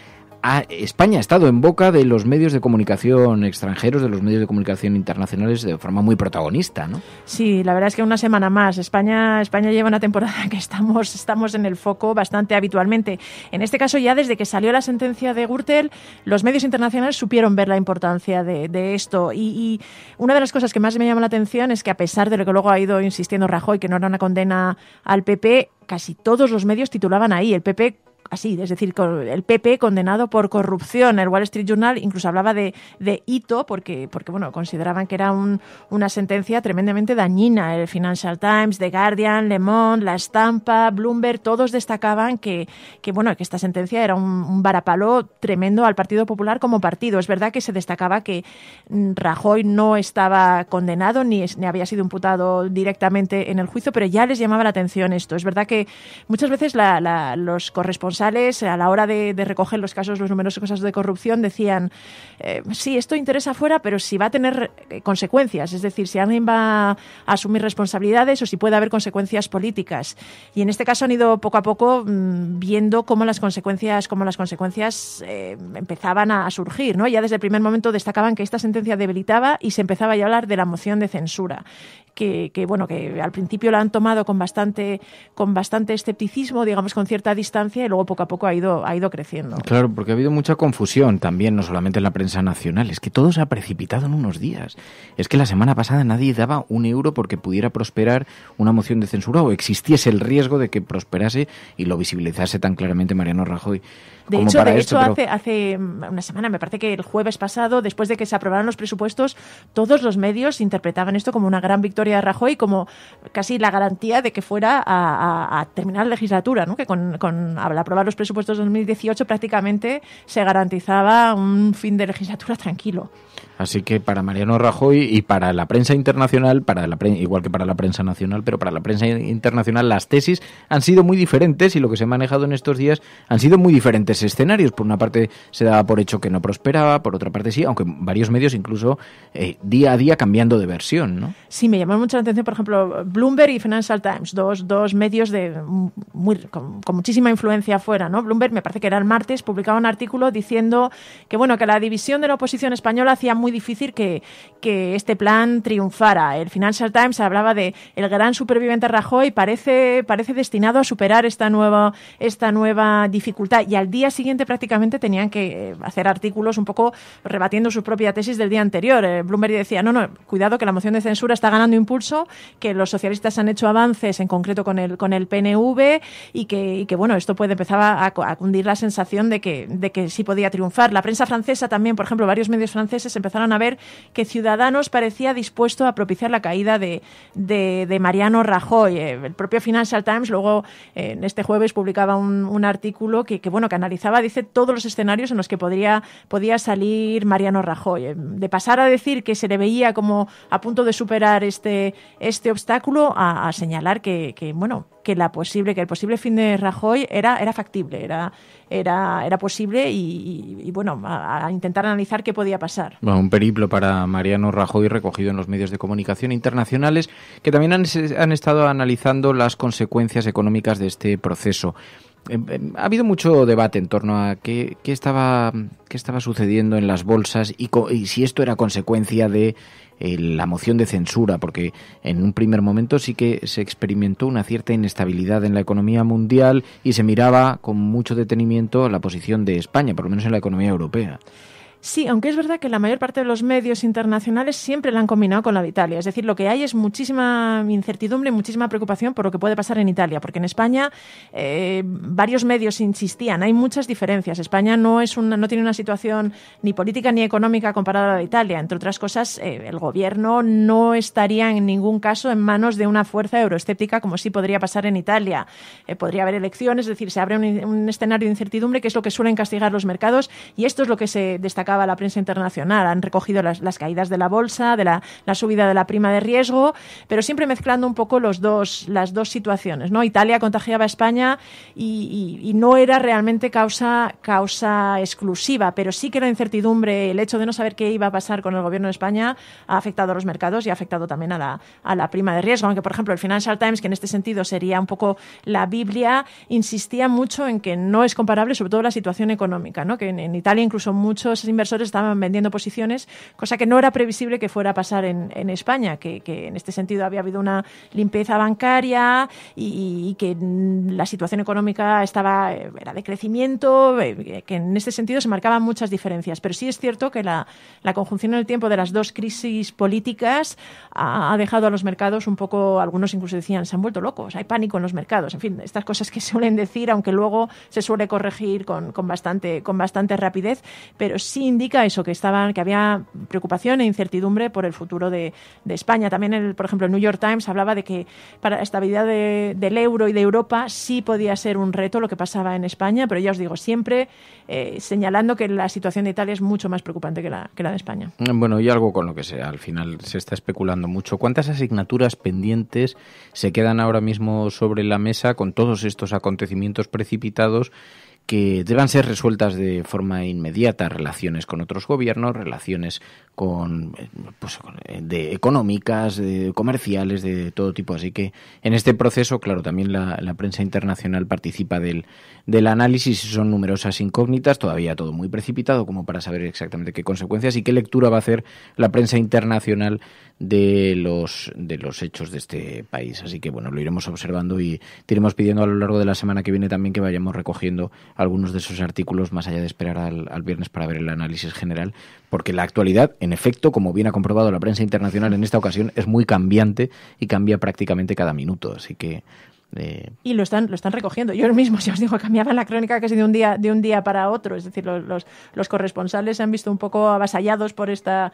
España ha estado en boca de los medios de comunicación extranjeros, de los medios de comunicación internacionales de forma muy protagonista, ¿no? Sí, la verdad es que una semana más. España lleva una temporada que estamos en el foco bastante habitualmente. En este caso, ya desde que salió la sentencia de Gürtel, los medios internacionales supieron ver la importancia de esto. Y una de las cosas que más me llama la atención es que, a pesar de lo que luego ha ido insistiendo Rajoy, que no era una condena al PP, casi todos los medios titulaban ahí, el PP así, es decir, el PP condenado por corrupción. El Wall Street Journal incluso hablaba de hito porque bueno, consideraban que era una sentencia tremendamente dañina. El Financial Times, The Guardian, Le Monde, La Estampa, Bloomberg, todos destacaban que esta sentencia era un varapalo tremendo al Partido Popular como partido. Es verdad que se destacaba que Rajoy no estaba condenado ni había sido imputado directamente en el juicio, pero ya les llamaba la atención esto. Es verdad que muchas veces los corresponsales a la hora de recoger los numerosos casos de corrupción decían sí, esto interesa fuera, pero si va a tener consecuencias, es decir, si alguien va a asumir responsabilidades o si puede haber consecuencias políticas. Y en este caso han ido poco a poco viendo cómo las consecuencias empezaban a surgir, ¿no? Ya desde el primer momento destacaban que esta sentencia debilitaba y se empezaba ya a hablar de la moción de censura, que al principio la han tomado con bastante escepticismo, digamos, con cierta distancia, y luego poco a poco ha ido creciendo. Claro, porque ha habido mucha confusión también, no solamente en la prensa nacional, es que todo se ha precipitado en unos días. Es que la semana pasada nadie daba un euro porque pudiera prosperar una moción de censura o existiese el riesgo de que prosperase y lo visibilizase tan claramente Mariano Rajoy. De hecho, hace una semana, me parece que el jueves pasado, después de que se aprobaran los presupuestos, todos los medios interpretaban esto como una gran victoria de Rajoy, como casi la garantía de que fuera a terminar la legislatura, ¿no? Que al aprobar los presupuestos de 2018 prácticamente se garantizaba un fin de legislatura tranquilo. Así que para Mariano Rajoy y para la prensa internacional, igual que para la prensa nacional, pero para la prensa internacional las tesis han sido muy diferentes y lo que se ha manejado en estos días han sido muy diferentes escenarios. Por una parte se daba por hecho que no prosperaba, por otra parte sí, aunque varios medios incluso día a día cambiando de versión, ¿no? Sí, me llamó mucho la atención, por ejemplo, Bloomberg y Financial Times, dos medios con muchísima influencia fuera, ¿no? Bloomberg, me parece que era el martes, publicaba un artículo diciendo que, bueno, que la división de la oposición española hacía muy difícil que este plan triunfara. El Financial Times hablaba de el gran superviviente Rajoy parece destinado a superar esta nueva dificultad, y al día siguiente prácticamente tenían que hacer artículos un poco rebatiendo su propia tesis del día anterior. Bloomberg decía, no, cuidado, que la moción de censura está ganando impulso, que los socialistas han hecho avances, en concreto con el PNV, y que bueno, esto puede empezar a cundir la sensación de que sí podía triunfar. La prensa francesa también, por ejemplo, varios medios franceses empezaron a ver que Ciudadanos parecía dispuesto a propiciar la caída de Mariano Rajoy. El propio Financial Times luego en este jueves publicaba un artículo que analizaba, dice, todos los escenarios en los que podía salir Mariano Rajoy. De pasar a decir que se le veía como a punto de superar este obstáculo a señalar que el posible fin de Rajoy era factible, era posible, y a intentar analizar qué podía pasar. Bueno, un periplo para Mariano Rajoy recogido en los medios de comunicación internacionales, que también han estado analizando las consecuencias económicas de este proceso. Ha habido mucho debate en torno a qué estaba sucediendo en las bolsas y si esto era consecuencia de la moción de censura, porque en un primer momento sí que se experimentó una cierta inestabilidad en la economía mundial y se miraba con mucho detenimiento la posición de España, por lo menos en la economía europea. Sí, aunque es verdad que la mayor parte de los medios internacionales siempre la han combinado con la de Italia. Es decir, lo que hay es muchísima incertidumbre, muchísima preocupación por lo que puede pasar en Italia, porque en España varios medios insistían, hay muchas diferencias. España no tiene una situación ni política ni económica comparada a la de Italia. Entre otras cosas, el gobierno no estaría en ningún caso en manos de una fuerza euroescéptica, como sí podría pasar en Italia. Podría haber elecciones, es decir, se abre un escenario de incertidumbre, que es lo que suelen castigar los mercados, y esto es lo que se destaca la prensa internacional. Han recogido las caídas de la bolsa, de la subida de la prima de riesgo, pero siempre mezclando un poco las dos situaciones, ¿no? Italia contagiaba a España y no era realmente causa exclusiva, pero sí que la incertidumbre, el hecho de no saber qué iba a pasar con el gobierno de España, ha afectado a los mercados y ha afectado también a la prima de riesgo, aunque por ejemplo el Financial Times, que en este sentido sería un poco la Biblia, insistía mucho en que no es comparable, sobre todo la situación económica, ¿no? Que en Italia incluso muchos inversores estaban vendiendo posiciones, cosa que no era previsible que fuera a pasar en España, que en este sentido había habido una limpieza bancaria y que la situación económica era de crecimiento, que en este sentido se marcaban muchas diferencias. Pero sí es cierto que la conjunción en el tiempo de las dos crisis políticas ha dejado a los mercados un poco, algunos incluso decían, se han vuelto locos, hay pánico en los mercados, en fin, estas cosas que suelen decir, aunque luego se suele corregir con bastante rapidez, pero sí indica eso, que había preocupación e incertidumbre por el futuro de España. También, por ejemplo, el New York Times hablaba de que para la estabilidad del euro y de Europa sí podía ser un reto lo que pasaba en España, pero ya os digo, siempre señalando que la situación de Italia es mucho más preocupante que la de España. Bueno, y algo con lo que al final se está especulando mucho. ¿Cuántas asignaturas pendientes se quedan ahora mismo sobre la mesa con todos estos acontecimientos precipitados que deban ser resueltas de forma inmediata? Relaciones con otros gobiernos, relaciones de económicas, de comerciales, de todo tipo. Así que en este proceso, claro, también la prensa internacional participa del análisis. Son numerosas incógnitas, todavía todo muy precipitado como para saber exactamente qué consecuencias y qué lectura va a hacer la prensa internacional de los hechos de este país. Así que bueno, lo iremos observando y te iremos pidiendo a lo largo de la semana que viene también que vayamos recogiendo algunos de esos artículos, más allá de esperar al viernes para ver el análisis general, porque la actualidad, en efecto, como bien ha comprobado la prensa internacional en esta ocasión, es muy cambiante y cambia prácticamente cada minuto, así que y lo están recogiendo. Yo mismo, si os digo, cambiaba la crónica casi de un día para otro. Es decir, los corresponsales se han visto un poco avasallados por esta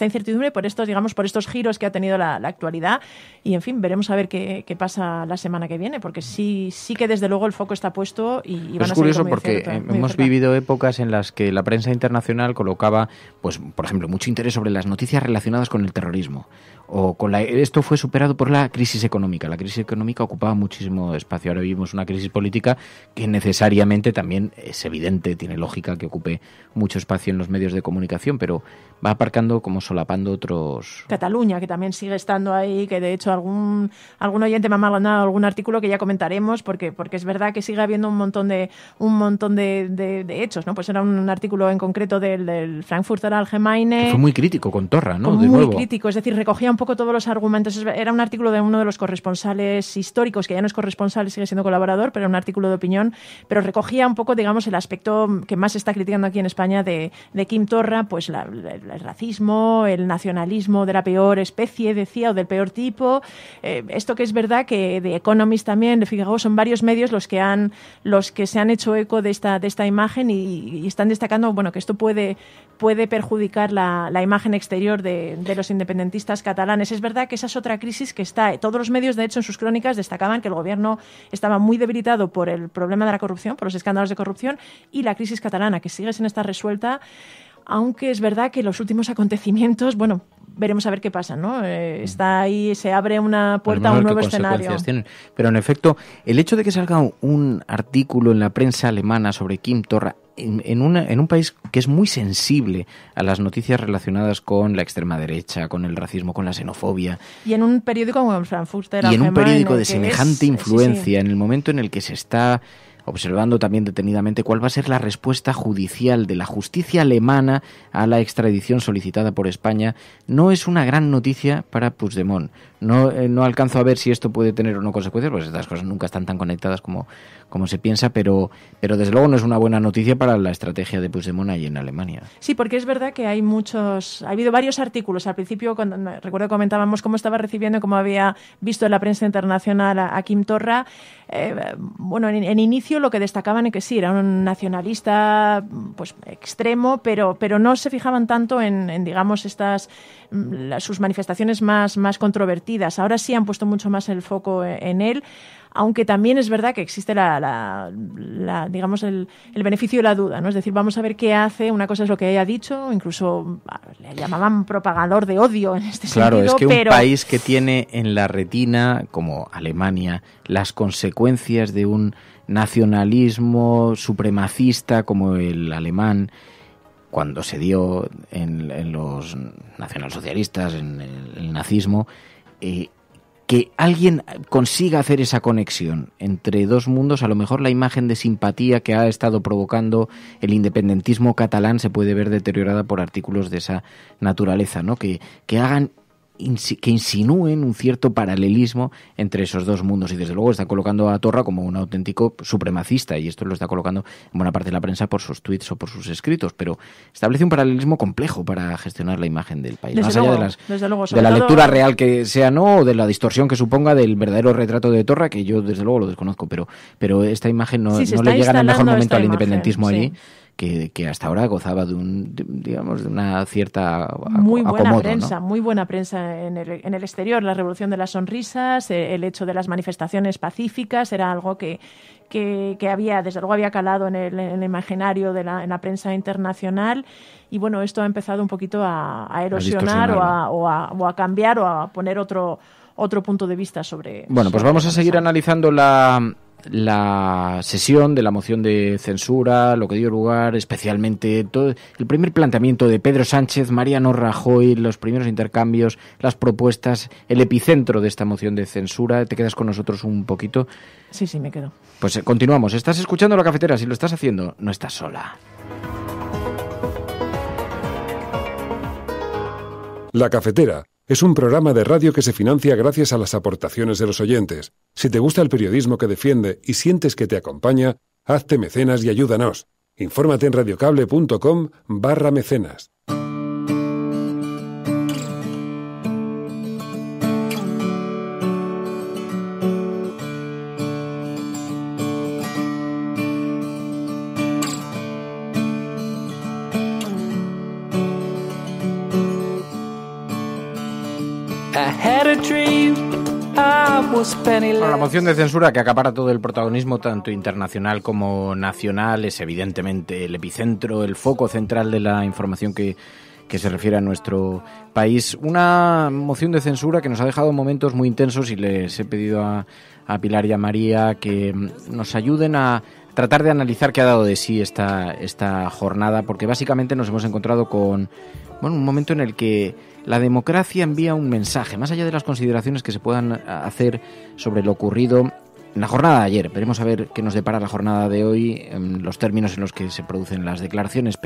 incertidumbre, por estos giros que ha tenido la actualidad. Y en fin, veremos a ver qué pasa la semana que viene, porque sí que desde luego el foco está puesto y van a ser. Es curioso porque hemos vivido épocas en las que la prensa internacional colocaba, pues, por ejemplo, mucho interés sobre las noticias relacionadas con el terrorismo. O esto fue superado por la crisis económica. La crisis económica ocupaba muchísimo espacio. Ahora vivimos una crisis política que necesariamente también es evidente, tiene lógica que ocupe mucho espacio en los medios de comunicación, pero va aparcando como solapando otros... Cataluña, que también sigue estando ahí, que de hecho algún oyente me ha mandado algún artículo que ya comentaremos, porque es verdad que sigue habiendo un montón de hechos, ¿no? Pues era un artículo en concreto del Frankfurter Allgemeine. Que fue muy crítico con Torra, ¿no? Muy crítico, es decir, recogía un poco todos los argumentos. Era un artículo de uno de los corresponsales históricos, que ya no es corresponsal, sigue siendo colaborador, pero un artículo de opinión, pero recogía un poco, digamos, el aspecto que más se está criticando aquí en España de Quim Torra, pues el racismo, el nacionalismo de la peor especie, decía, o del peor tipo. Esto que es verdad que The Economist también, de Figaro, son varios medios los que se han hecho eco de esta imagen y están destacando, bueno, que esto puede perjudicar la imagen exterior de los independentistas catalanes. Es verdad que esa es otra crisis que está. Todos los medios, de hecho, en sus crónicas destacaban que el gobierno estaba muy debilitado por el problema de la corrupción, por los escándalos de corrupción, y la crisis catalana, que sigue sin estar resuelta, aunque es verdad que los últimos acontecimientos, bueno, veremos a ver qué pasa, ¿no? Está ahí, se abre una puerta a un nuevo escenario. Tienen. Pero en efecto, el hecho de que salga un artículo en la prensa alemana sobre Quim Torra en un país que es muy sensible a las noticias relacionadas con la extrema derecha, con el racismo, con la xenofobia. Y en un periódico como el Frankfurter Allgemeine. Y en un periódico de semejante influencia, en el momento en el que se está observando también detenidamente cuál va a ser la respuesta judicial de la justicia alemana a la extradición solicitada por España, no es una gran noticia para Puigdemont. No alcanzo a ver si esto puede tener o no consecuencias, pues estas cosas nunca están tan conectadas como se piensa, pero desde luego no es una buena noticia para la estrategia de Puigdemont ahí en Alemania. Sí, porque es verdad que ha habido varios artículos. Al principio, recuerdo que comentábamos cómo estaba recibiendo, cómo había visto en la prensa internacional a Quim Torra. Bueno, en inicio lo que destacaban es que sí, era un nacionalista pues extremo, pero no se fijaban tanto en digamos, sus manifestaciones más controvertidas. Ahora sí han puesto mucho más el foco en él, aunque también es verdad que existe digamos el beneficio de la duda, ¿no? Es decir, vamos a ver qué hace. Una cosa es lo que haya dicho, incluso le llamaban propagador de odio en este sentido. Claro, es que un país que tiene en la retina, como Alemania, las consecuencias de un nacionalismo supremacista como el alemán, cuando se dio en los nacionalsocialistas, en el nazismo, que alguien consiga hacer esa conexión entre dos mundos, a lo mejor la imagen de simpatía que ha estado provocando el independentismo catalán se puede ver deteriorada por artículos de esa naturaleza, ¿no? Que insinúen un cierto paralelismo entre esos dos mundos, y desde luego está colocando a Torra como un auténtico supremacista, y esto lo está colocando en buena parte de la prensa por sus tweets o por sus escritos, pero establece un paralelismo complejo para gestionar la imagen del país, más allá de la lectura real que sea, no, o de la distorsión que suponga del verdadero retrato de Torra, que yo desde luego lo desconozco, pero esta imagen no le llega en el mejor momento al independentismo allí. Que hasta ahora gozaba de una cierta muy buena acomodo, prensa, ¿no? Muy buena prensa en el exterior. La revolución de las sonrisas, el hecho de las manifestaciones pacíficas, era algo que había, desde luego había calado en el imaginario en la prensa internacional, y bueno, esto ha empezado un poquito a erosionar o a cambiar o a poner otro punto de vista sobre... Bueno, pues vamos a seguir analizando la sesión de la moción de censura, lo que dio lugar, especialmente todo el primer planteamiento de Pedro Sánchez, Mariano Rajoy, los primeros intercambios, las propuestas, el epicentro de esta moción de censura. ¿Te quedas con nosotros un poquito? Sí, me quedo. Pues continuamos. Estás escuchando La Cafetera. Si lo estás haciendo, no estás sola. La Cafetera es un programa de radio que se financia gracias a las aportaciones de los oyentes. Si te gusta el periodismo que defiende y sientes que te acompaña, hazte mecenas y ayúdanos. Infórmate en radiocable.com/mecenas. Bueno, la moción de censura que acapara todo el protagonismo, tanto internacional como nacional, es evidentemente el epicentro, el foco central de la información que que se refiere a nuestro país. Una moción de censura que nos ha dejado momentos muy intensos y les he pedido a Pilar y a María que nos ayuden a tratar de analizar qué ha dado de sí esta jornada, porque básicamente nos hemos encontrado con un momento en el que la democracia envía un mensaje, más allá de las consideraciones que se puedan hacer sobre lo ocurrido en la jornada de ayer. Veremos a ver qué nos depara la jornada de hoy, en los términos en los que se producen las declaraciones,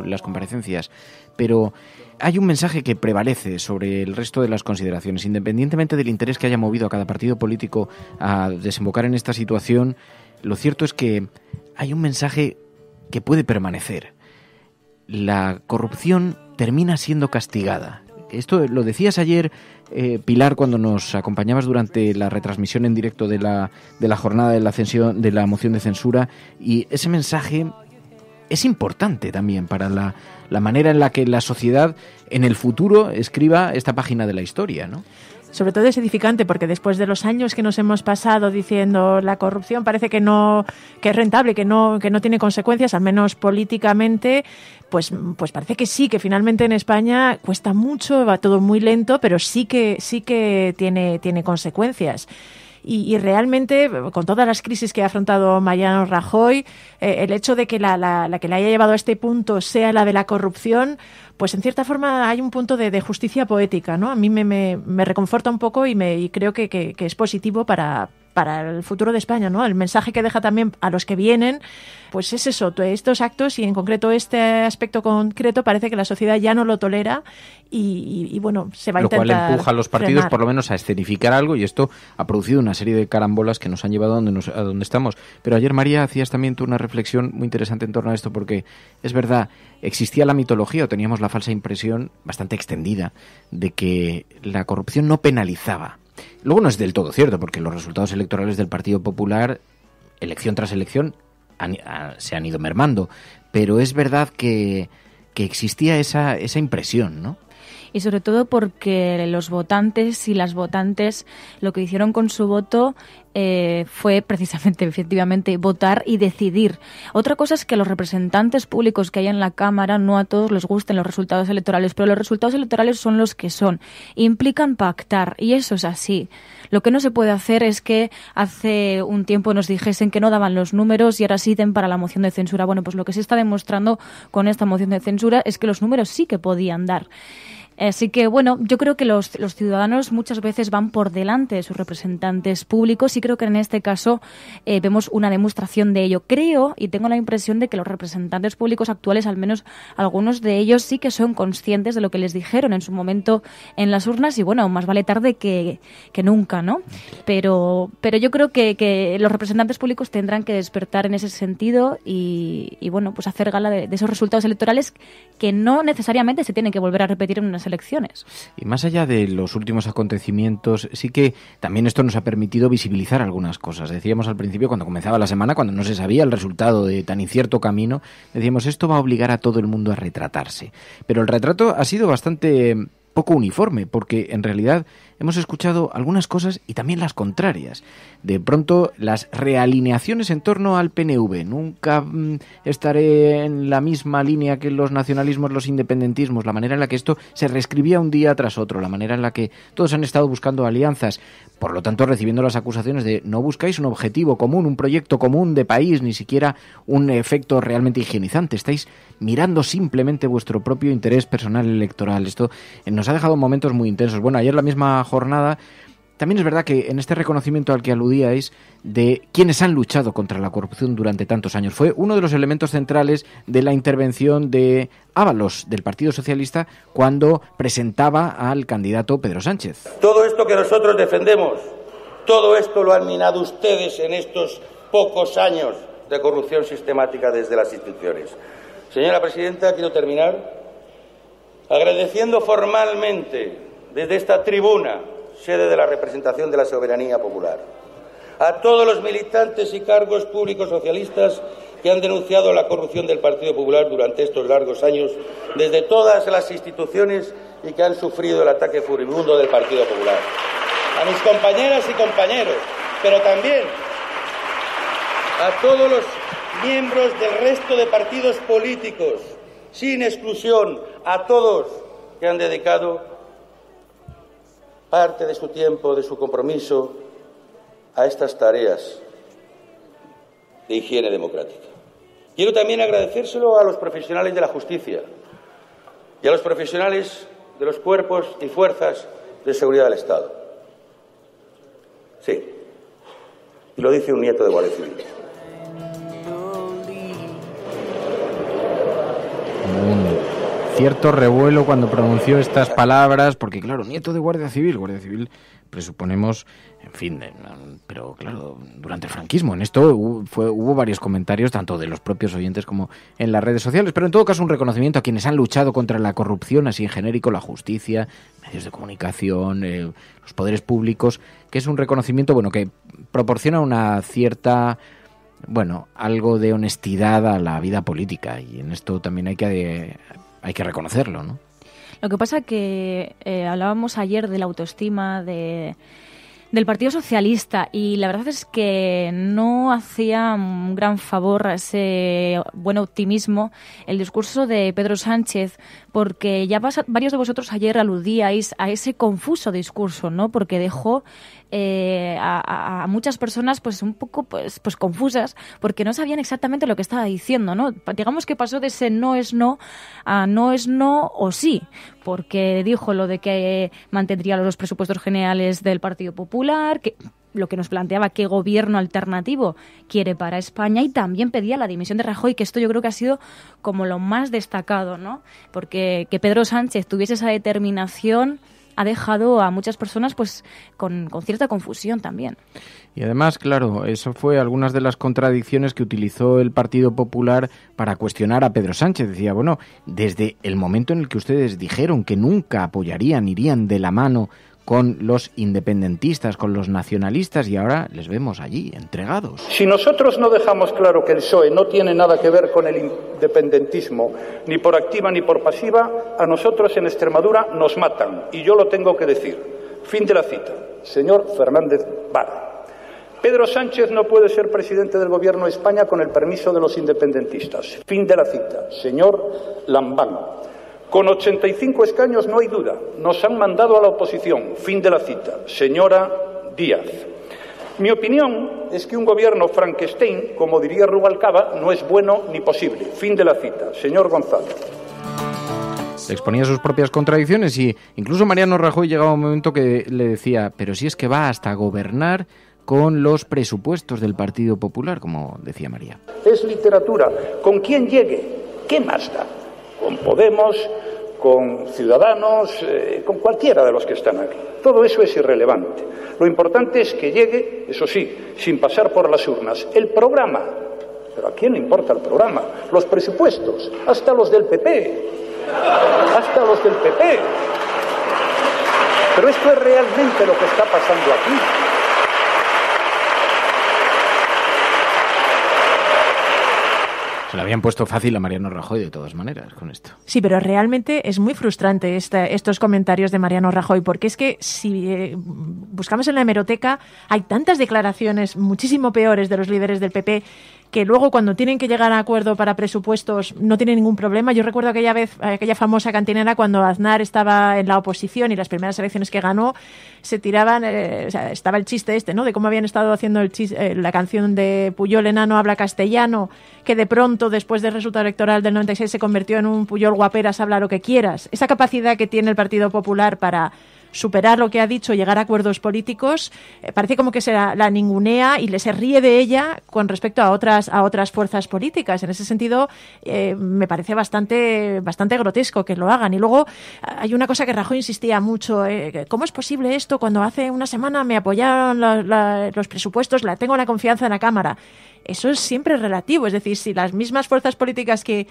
las comparecencias. Pero hay un mensaje que prevalece sobre el resto de las consideraciones, independientemente del interés que haya movido a cada partido político a desembocar en esta situación. Lo cierto es que hay un mensaje que puede permanecer. La corrupción termina siendo castigada. Esto lo decías ayer, Pilar, cuando nos acompañabas durante la retransmisión en directo de la jornada de la moción de censura, y ese mensaje es importante también para la manera en la que la sociedad en el futuro escriba esta página de la historia, ¿no? Sobre todo es edificante, porque después de los años que nos hemos pasado diciendo la corrupción parece que es rentable, que no tiene consecuencias, al menos políticamente, pues parece que sí, que finalmente en España cuesta mucho, va todo muy lento, pero sí que tiene consecuencias. Y realmente, con todas las crisis que ha afrontado Mariano Rajoy, el hecho de que la que le haya llevado a este punto sea la de la corrupción, pues en cierta forma hay un punto de justicia poética, ¿no? A mí me reconforta un poco y creo que es positivo para el futuro de España, ¿no? El mensaje que deja también a los que vienen, pues es eso, estos actos y en concreto este aspecto concreto parece que la sociedad ya no lo tolera y bueno, se va a intentar lo cual empuja a los partidos frenar, por lo menos a escenificar algo, y esto ha producido una serie de carambolas que nos han llevado a donde estamos. Pero ayer, María, hacías también tú una reflexión muy interesante en torno a esto, porque es verdad, existía la mitología o teníamos la falsa impresión bastante extendida de que la corrupción no penalizaba. Luego no es del todo cierto, porque los resultados electorales del Partido Popular, elección tras elección, se han ido mermando. Pero es verdad que existía esa impresión, ¿no? Y sobre todo porque los votantes y las votantes lo que hicieron con su voto fue precisamente, efectivamente, votar y decidir. Otra cosa es que los representantes públicos que hay en la Cámara no a todos les gusten los resultados electorales, pero los resultados electorales son los que son. Implican pactar, y eso es así. Lo que no se puede hacer es que hace un tiempo nos dijesen que no daban los números y ahora sí den para la moción de censura. Bueno, pues lo que se está demostrando con esta moción de censura es que los números sí que podían dar. Así que, bueno, yo creo que los ciudadanos muchas veces van por delante de sus representantes públicos y creo que en este caso vemos una demostración de ello. Creo y tengo la impresión de que los representantes públicos actuales, al menos algunos de ellos, sí que son conscientes de lo que les dijeron en su momento en las urnas y, bueno, más vale tarde que nunca, ¿no? Pero yo creo que los representantes públicos tendrán que despertar en ese sentido y bueno, pues hacer gala de esos resultados electorales que no necesariamente se tienen que volver a repetir en unas elecciones. Y más allá de los últimos acontecimientos, sí que también esto nos ha permitido visibilizar algunas cosas. Decíamos al principio, cuando comenzaba la semana, cuando no se sabía el resultado de tan incierto camino, decíamos, esto va a obligar a todo el mundo a retratarse. Pero el retrato ha sido bastante poco uniforme, porque en realidad hemos escuchado algunas cosas y también las contrarias. De pronto, las realineaciones en torno al PNV. Nunca estaré en la misma línea que los nacionalismos, los independentismos. La manera en la que esto se reescribía un día tras otro. La manera en la que todos han estado buscando alianzas. Por lo tanto, recibiendo las acusaciones de no buscáis un objetivo común, un proyecto común de país, ni siquiera un efecto realmente higienizante. Estáis mirando simplemente vuestro propio interés personal electoral. Esto nos ha dejado momentos muy intensos. Bueno, ayer la misma jornada, también es verdad que en este reconocimiento al que aludíais de quienes han luchado contra la corrupción durante tantos años, fue uno de los elementos centrales de la intervención de Ábalos, del Partido Socialista, cuando presentaba al candidato Pedro Sánchez. Todo esto que nosotros defendemos, todo esto lo han minado ustedes en estos pocos años de corrupción sistemática desde las instituciones. Señora Presidenta, quiero terminar agradeciendo formalmente desde esta tribuna, sede de la representación de la soberanía popular, a todos los militantes y cargos públicos socialistas que han denunciado la corrupción del Partido Popular durante estos largos años, desde todas las instituciones y que han sufrido el ataque furibundo del Partido Popular. A mis compañeras y compañeros, pero también a todos los miembros del resto de partidos políticos sin exclusión, a todos que han dedicado parte de su tiempo, de su compromiso a estas tareas de higiene democrática. Quiero también agradecérselo a los profesionales de la justicia y a los profesionales de los cuerpos y fuerzas de seguridad del Estado. Sí, y lo dice un nieto de Guardia Civil. Cierto revuelo cuando pronunció estas palabras, porque claro, nieto de Guardia Civil presuponemos, en fin, pero claro, durante el franquismo, en esto hubo varios comentarios, tanto de los propios oyentes como en las redes sociales, pero en todo caso un reconocimiento a quienes han luchado contra la corrupción, así en genérico, la justicia, medios de comunicación, los poderes públicos, que es un reconocimiento, bueno, que proporciona una cierta, bueno, algo de honestidad a la vida política, y en esto también hay que reconocerlo, ¿no? Lo que pasa que hablábamos ayer de la autoestima del Partido Socialista, y la verdad es que no hacía un gran favor a ese buen optimismo el discurso de Pedro Sánchez, porque ya varios de vosotros ayer aludíais a ese confuso discurso, ¿no? Porque dejó a muchas personas pues un poco pues confusas, porque no sabían exactamente lo que estaba diciendo, ¿no? Digamos que pasó de ese no es no a no es no o sí, porque dijo lo de que mantendría los presupuestos generales del Partido Popular, que lo que nos planteaba qué gobierno alternativo quiere para España, y también pedía la dimisión de Rajoy, que esto yo creo que ha sido como lo más destacado, ¿no? Porque que Pedro Sánchez tuviese esa determinación ha dejado a muchas personas pues con cierta confusión también. Y además, claro, eso fue algunas de las contradicciones que utilizó el Partido Popular para cuestionar a Pedro Sánchez. Decía, bueno, desde el momento en el que ustedes dijeron que nunca apoyarían, irían de la mano con los independentistas, con los nacionalistas, y ahora les vemos allí, entregados. Si nosotros no dejamos claro que el PSOE no tiene nada que ver con el independentismo, ni por activa ni por pasiva, a nosotros en Extremadura nos matan, y yo lo tengo que decir. Fin de la cita. Señor Fernández Vara. Pedro Sánchez no puede ser presidente del Gobierno de España con el permiso de los independentistas. Fin de la cita. Señor Lambán. Con 85 escaños no hay duda. Nos han mandado a la oposición. Fin de la cita. Señora Díaz. Mi opinión es que un gobierno Frankenstein, como diría Rubalcaba, no es bueno ni posible. Fin de la cita. Señor González. Exponía sus propias contradicciones, y incluso Mariano Rajoy llegaba un momento que le decía, pero si es que va hasta gobernar con los presupuestos del Partido Popular, como decía María. Es literatura. Con quien llegue, ¿qué más da? Con Podemos, con Ciudadanos, con cualquiera de los que están aquí. Todo eso es irrelevante. Lo importante es que llegue, eso sí, sin pasar por las urnas, el programa. Pero ¿a quién le importa el programa? Los presupuestos, hasta los del PP. Hasta los del PP. Pero esto es realmente lo que está pasando aquí. Se le habían puesto fácil a Mariano Rajoy de todas maneras con esto. Sí, pero realmente es muy frustrante estos comentarios de Mariano Rajoy, porque es que si buscamos en la hemeroteca hay tantas declaraciones muchísimo peores de los líderes del PP que luego cuando tienen que llegar a acuerdo para presupuestos no tienen ningún problema. Yo recuerdo aquella famosa cantinera cuando Aznar estaba en la oposición y las primeras elecciones que ganó se tiraban, estaba el chiste ¿no? De cómo habían estado haciendo la canción de Puyol enano habla castellano, que de pronto después del resultado electoral del 96 se convirtió en un Puyol guaperas habla lo que quieras. Esa capacidad que tiene el Partido Popular para superar lo que ha dicho, llegar a acuerdos políticos, parece como que se la ningunea y se ríe de ella con respecto a otras fuerzas políticas. En ese sentido, me parece bastante grotesco que lo hagan. Y luego hay una cosa que Rajoy insistía mucho, ¿cómo es posible esto cuando hace una semana me apoyaron los presupuestos, tengo la confianza en la Cámara? Eso es siempre relativo, es decir, si las mismas fuerzas políticas que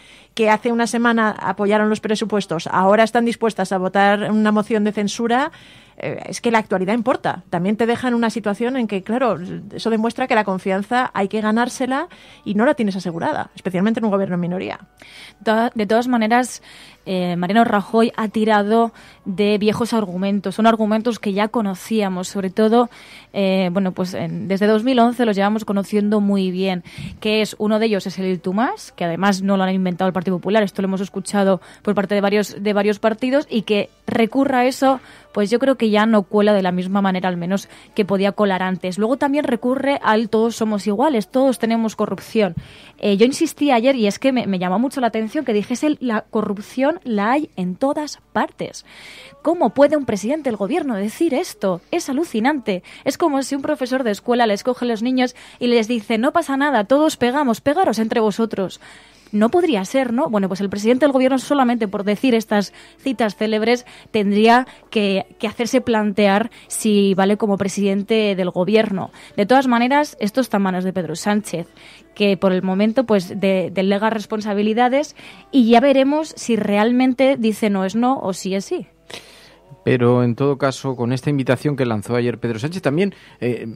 hace una semana apoyaron los presupuestos ahora están dispuestas a votar una moción de censura, es que la actualidad importa. También te deja en una situación en que, claro, eso demuestra que la confianza hay que ganársela y no la tienes asegurada, especialmente en un gobierno en minoría. De todas maneras, Mariano Rajoy ha tirado de viejos argumentos. Son argumentos que ya conocíamos, sobre todo, desde 2011 los llevamos conociendo muy bien, que es uno de ellos es el Iltumás, que además no lo han inventado el Partido Popular, esto lo hemos escuchado por parte de varios partidos, y que recurra a eso, pues yo creo que ya no cuela de la misma manera, al menos, que podía colar antes. Luego también recurre al todos somos iguales, todos tenemos corrupción. Yo insistí ayer, y es que me llamó mucho la atención que dijese la corrupción la hay en todas partes. ¿Cómo puede un presidente del gobierno decir esto? Es alucinante. Es como si un profesor de escuela les coge a los niños y les dice, no pasa nada, todos pegamos, pegaros entre vosotros. No podría ser, ¿no? Bueno, pues el presidente del gobierno, solamente por decir estas citas célebres, tendría que hacerse plantear si vale como presidente del gobierno. De todas maneras, esto está en manos de Pedro Sánchez, que por el momento pues delega responsabilidades, y ya veremos si realmente dice no es no o sí es sí. Pero en todo caso, con esta invitación que lanzó ayer Pedro Sánchez, también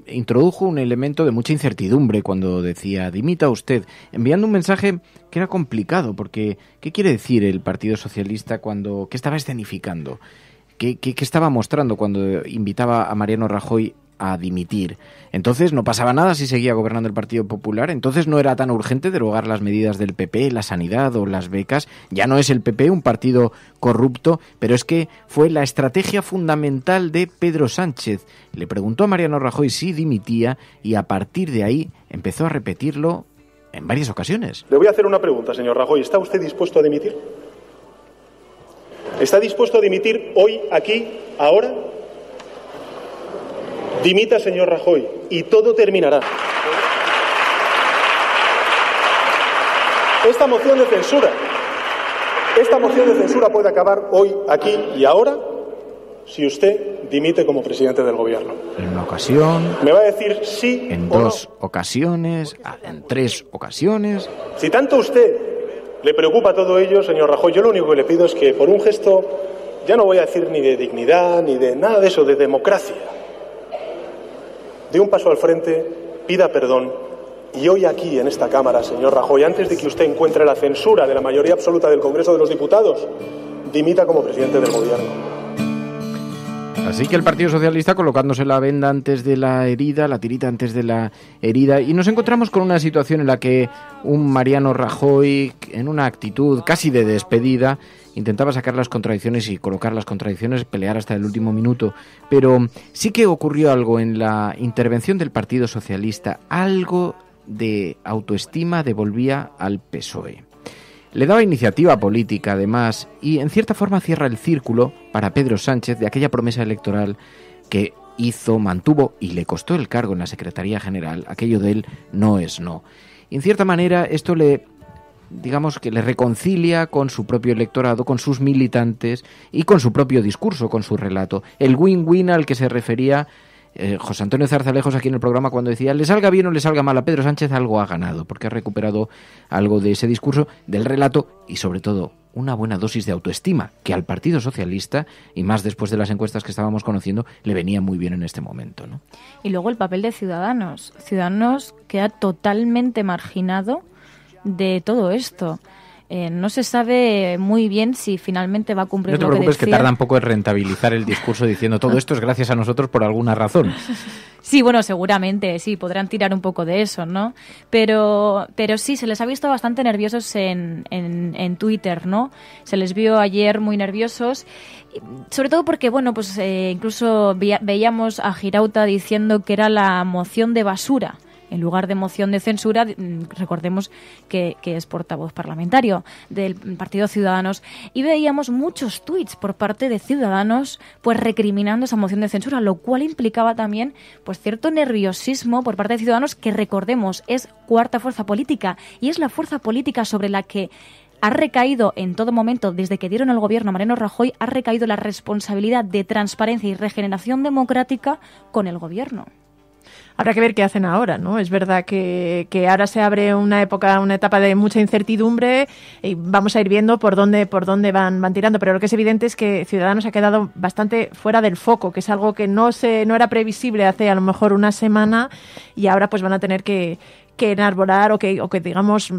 introdujo un elemento de mucha incertidumbre cuando decía, dimita usted, enviando un mensaje que era complicado, porque ¿qué quiere decir el Partido Socialista qué estaba escenificando? ¿Qué estaba mostrando cuando invitaba a Mariano Rajoy a dimitir? Entonces no pasaba nada si seguía gobernando el Partido Popular, entonces no era tan urgente derogar las medidas del PP, la sanidad o las becas. Ya no es el PP un partido corrupto, pero es que fue la estrategia fundamental de Pedro Sánchez. Le preguntó a Mariano Rajoy si dimitía y a partir de ahí empezó a repetirlo en varias ocasiones. Le voy a hacer una pregunta, señor Rajoy. ¿Está usted dispuesto a dimitir? ¿Está dispuesto a dimitir hoy, aquí, ahora? Dimita, señor Rajoy, y todo terminará. Esta moción de censura puede acabar hoy, aquí y ahora si usted dimite como presidente del gobierno. En una ocasión. ¿Me va a decir sí en o no? dos ocasiones, en tres ocasiones. Si tanto a usted le preocupa todo ello, señor Rajoy, yo lo único que le pido es que por un gesto, ya no voy a decir ni de dignidad, ni de nada de eso, de democracia, dé un paso al frente, pida perdón, y hoy aquí en esta Cámara, señor Rajoy, antes de que usted encuentre la censura de la mayoría absoluta del Congreso de los Diputados, dimita como presidente del gobierno. Así que el Partido Socialista colocándose la venda antes de la herida, la tirita antes de la herida, y nos encontramos con una situación en la que un Mariano Rajoy, en una actitud casi de despedida, intentaba sacar las contradicciones y colocar las contradicciones, pelear hasta el último minuto. Pero sí que ocurrió algo en la intervención del Partido Socialista, algo de autoestima devolvía al PSOE. Le daba iniciativa política, además, y en cierta forma cierra el círculo para Pedro Sánchez de aquella promesa electoral que hizo, mantuvo y le costó el cargo en la Secretaría General, aquello del no es no. Y en cierta manera esto le reconcilia con su propio electorado, con sus militantes y con su propio discurso, con su relato. El win-win al que se refería José Antonio Zarzalejos aquí en el programa cuando decía, le salga bien o le salga mal a Pedro Sánchez, algo ha ganado, porque ha recuperado algo de ese discurso, del relato y sobre todo una buena dosis de autoestima que al Partido Socialista, y más después de las encuestas que estábamos conociendo, le venía muy bien en este momento, ¿no? Y luego el papel de Ciudadanos. Ciudadanos queda totalmente marginado de todo esto. No se sabe muy bien si finalmente va a cumplir lo que decía. No te preocupes, que tarda un poco en rentabilizar el discurso diciendo todo esto es gracias a nosotros por alguna razón. Sí, bueno, seguramente, sí, podrán tirar un poco de eso, ¿no? Pero sí, se les ha visto bastante nerviosos en Twitter, ¿no? Se les vio ayer muy nerviosos, sobre todo porque, bueno, pues incluso veíamos a Girauta diciendo que era la moción de basura. En lugar de moción de censura, recordemos que es portavoz parlamentario del Partido Ciudadanos, y veíamos muchos tuits por parte de Ciudadanos pues recriminando esa moción de censura, lo cual implicaba también pues cierto nerviosismo por parte de Ciudadanos, que recordemos es cuarta fuerza política y es la fuerza política sobre la que ha recaído en todo momento, desde que dieron el gobierno a Mariano Rajoy, ha recaído la responsabilidad de transparencia y regeneración democrática con el gobierno. Habrá que ver qué hacen ahora, ¿no? Es verdad que ahora se abre una etapa de mucha incertidumbre y vamos a ir viendo por dónde van tirando, pero lo que es evidente es que Ciudadanos ha quedado bastante fuera del foco, que es algo que no era previsible hace a lo mejor una semana, y ahora pues van a tener que enarbolar o que digamos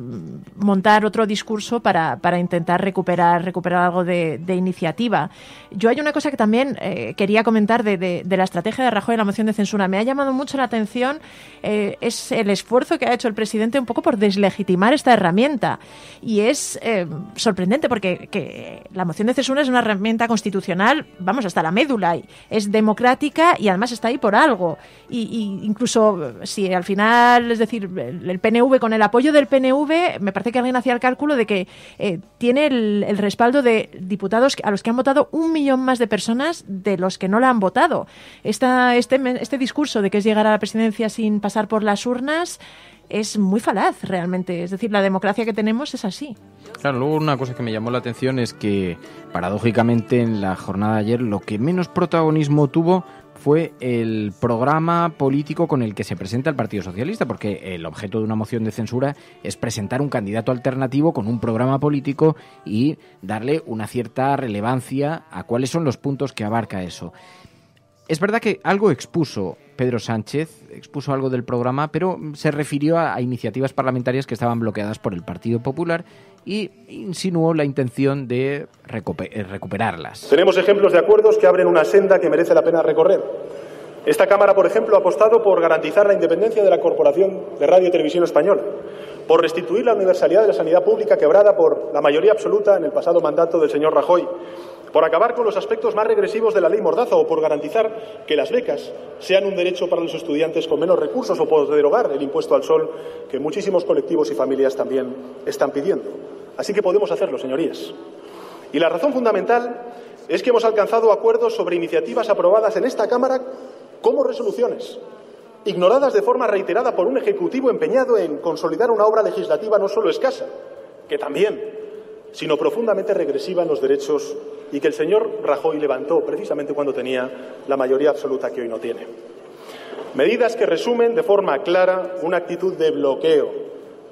montar otro discurso para intentar recuperar algo de iniciativa. Yo hay una cosa que también quería comentar de la estrategia de Rajoy en la moción de censura. Me ha llamado mucho la atención es el esfuerzo que ha hecho el presidente un poco por deslegitimar esta herramienta, y es sorprendente porque que la moción de censura es una herramienta constitucional, vamos, hasta la médula, y es democrática y además está ahí por algo, y incluso si al final, es decir, el PNV, con el apoyo del PNV, me parece que alguien hacía el cálculo de que tiene el respaldo de diputados a los que han votado 1 millón más de personas de los que no la han votado. Este discurso de que es llegar a la presidencia sin pasar por las urnas es muy falaz realmente. Es decir, la democracia que tenemos es así. Claro, luego una cosa que me llamó la atención es que, paradójicamente, en la jornada de ayer lo que menos protagonismo tuvo fue el programa político con el que se presenta el Partido Socialista, porque el objeto de una moción de censura es presentar un candidato alternativo con un programa político y darle una cierta relevancia a cuáles son los puntos que abarca eso. Es verdad que algo expuso Pedro Sánchez, expuso algo del programa, pero se refirió a iniciativas parlamentarias que estaban bloqueadas por el Partido Popular y insinuó la intención de recuperarlas. Tenemos ejemplos de acuerdos que abren una senda que merece la pena recorrer. Esta Cámara, por ejemplo, ha apostado por garantizar la independencia de la Corporación de Radio y Televisión Española, por restituir la universalidad de la sanidad pública quebrada por la mayoría absoluta en el pasado mandato del señor Rajoy, por acabar con los aspectos más regresivos de la ley Mordaza o por garantizar que las becas sean un derecho para los estudiantes con menos recursos o por derogar el impuesto al sol que muchísimos colectivos y familias también están pidiendo. Así que podemos hacerlo, señorías. Y la razón fundamental es que hemos alcanzado acuerdos sobre iniciativas aprobadas en esta Cámara como resoluciones, ignoradas de forma reiterada por un Ejecutivo empeñado en consolidar una obra legislativa no solo escasa, que también, sino profundamente regresiva en los derechos y que el señor Rajoy levantó precisamente cuando tenía la mayoría absoluta que hoy no tiene. Medidas que resumen de forma clara una actitud de bloqueo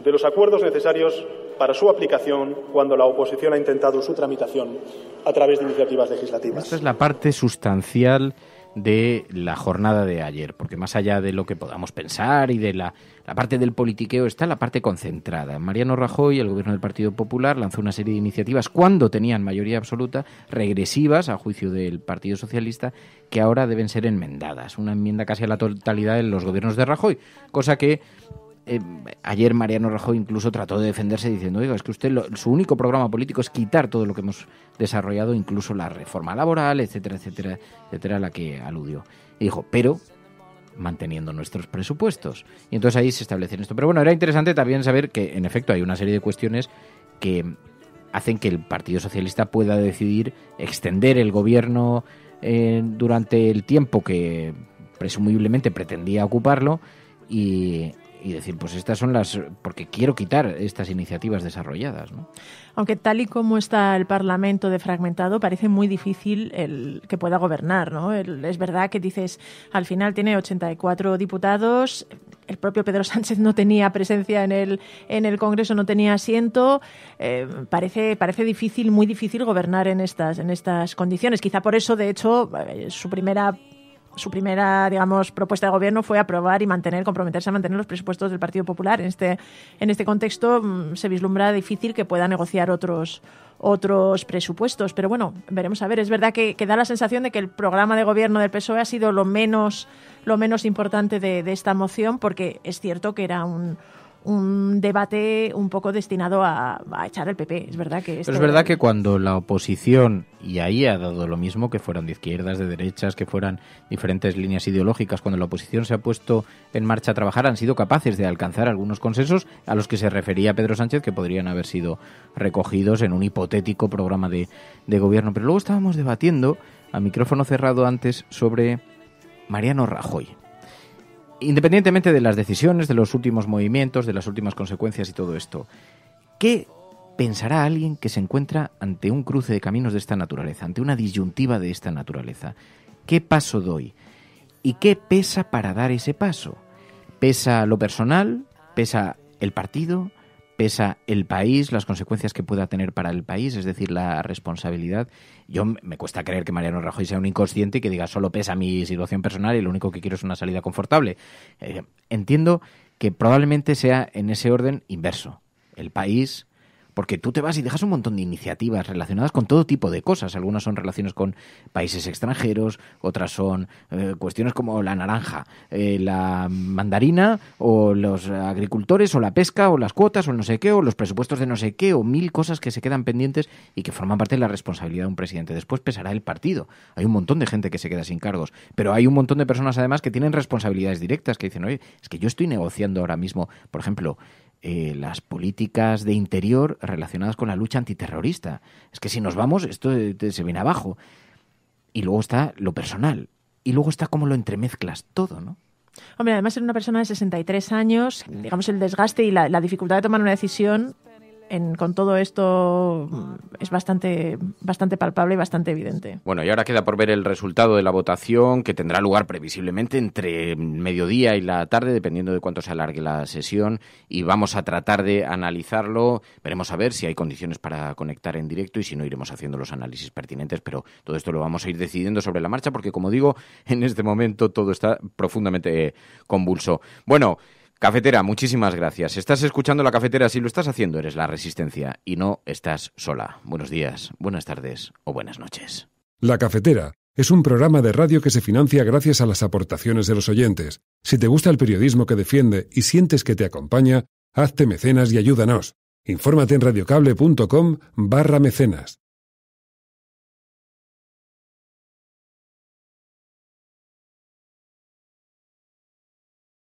de los acuerdos necesarios para su aplicación cuando la oposición ha intentado su tramitación a través de iniciativas legislativas. Esta es la parte sustancial de la jornada de ayer, porque más allá de lo que podamos pensar y de la parte del politiqueo está la parte concentrada. Mariano Rajoy, el gobierno del Partido Popular, lanzó una serie de iniciativas cuando tenían mayoría absoluta, regresivas a juicio del Partido Socialista, que ahora deben ser enmendadas. Una enmienda casi a la totalidad en los gobiernos de Rajoy, cosa que ayer Mariano Rajoy incluso trató de defenderse diciendo, oiga, es que usted su único programa político es quitar todo lo que hemos desarrollado, incluso la reforma laboral, etcétera, etcétera, etcétera, a la que aludió. Y dijo, pero manteniendo nuestros presupuestos. Y entonces ahí se establece esto. Pero bueno, era interesante también saber que, en efecto, hay una serie de cuestiones que hacen que el Partido Socialista pueda decidir extender el gobierno durante el tiempo que presumiblemente pretendía ocuparlo y decir, pues estas son porque quiero quitar estas iniciativas desarrolladas, ¿no? Aunque tal y como está el Parlamento de fragmentado, parece muy difícil el que pueda gobernar, ¿no? Es verdad que dices, al final tiene 84 diputados, el propio Pedro Sánchez no tenía presencia en el Congreso, no tenía asiento, parece difícil, muy difícil gobernar en estas condiciones. Quizá por eso, de hecho, su primera, digamos, propuesta de gobierno fue aprobar y comprometerse a mantener los presupuestos del Partido Popular. En este contexto se vislumbra difícil que pueda negociar otros presupuestos. Pero bueno, veremos a ver. Es verdad que da la sensación de que el programa de gobierno del PSOE ha sido lo menos importante de esta moción, porque es cierto que era un debate un poco destinado a echar el PP. Es verdad que Pero es verdad que cuando la oposición, y ahí ha dado lo mismo, que fueran de izquierdas, de derechas, que fueran diferentes líneas ideológicas, cuando la oposición se ha puesto en marcha a trabajar, han sido capaces de alcanzar algunos consensos a los que se refería Pedro Sánchez, que podrían haber sido recogidos en un hipotético programa de gobierno. Pero luego estábamos debatiendo a micrófono cerrado antes sobre Mariano Rajoy. Independientemente de las decisiones, de los últimos movimientos, de las últimas consecuencias y todo esto, ¿qué pensará alguien que se encuentra ante un cruce de caminos de esta naturaleza, ante una disyuntiva de esta naturaleza? ¿Qué paso doy? ¿Y qué pesa para dar ese paso? ¿Pesa lo personal? ¿Pesa el partido? ¿Pesa el país, las consecuencias que pueda tener para el país, es decir, la responsabilidad? Yo me cuesta creer que Mariano Rajoy sea un inconsciente y que diga solo pesa mi situación personal y lo único que quiero es una salida confortable. Entiendo que probablemente sea en ese orden inverso. El país, porque tú te vas y dejas un montón de iniciativas relacionadas con todo tipo de cosas. Algunas son relaciones con países extranjeros, otras son cuestiones como la naranja, la mandarina, o los agricultores, o la pesca, o las cuotas, o el no sé qué, o los presupuestos de no sé qué, o 1000 cosas que se quedan pendientes y que forman parte de la responsabilidad de un presidente. Después pesará el partido. Hay un montón de gente que se queda sin cargos, pero hay un montón de personas además que tienen responsabilidades directas, que dicen, oye, es que yo estoy negociando ahora mismo, por ejemplo, las políticas de interior relacionadas con la lucha antiterrorista. Es que si nos vamos, esto se viene abajo. Y luego está lo personal. Y luego está cómo lo entremezclas todo, ¿no? Hombre, además ser una persona de 63 años, digamos, el desgaste y la dificultad de tomar una decisión con todo esto es bastante palpable y bastante evidente. Bueno, y ahora queda por ver el resultado de la votación, que tendrá lugar previsiblemente entre mediodía y la tarde, dependiendo de cuánto se alargue la sesión, y vamos a tratar de analizarlo. Veremos a ver si hay condiciones para conectar en directo y si no, iremos haciendo los análisis pertinentes, pero todo esto lo vamos a ir decidiendo sobre la marcha, porque, como digo, en este momento todo está profundamente convulso. Bueno, Cafetera, muchísimas gracias. Estás escuchando La Cafetera. Si lo estás haciendo, eres La Resistencia y no estás sola. Buenos días, buenas tardes o buenas noches. La Cafetera es un programa de radio que se financia gracias a las aportaciones de los oyentes. Si te gusta el periodismo que defiende y sientes que te acompaña, hazte mecenas y ayúdanos. Infórmate en radiocable.com/mecenas.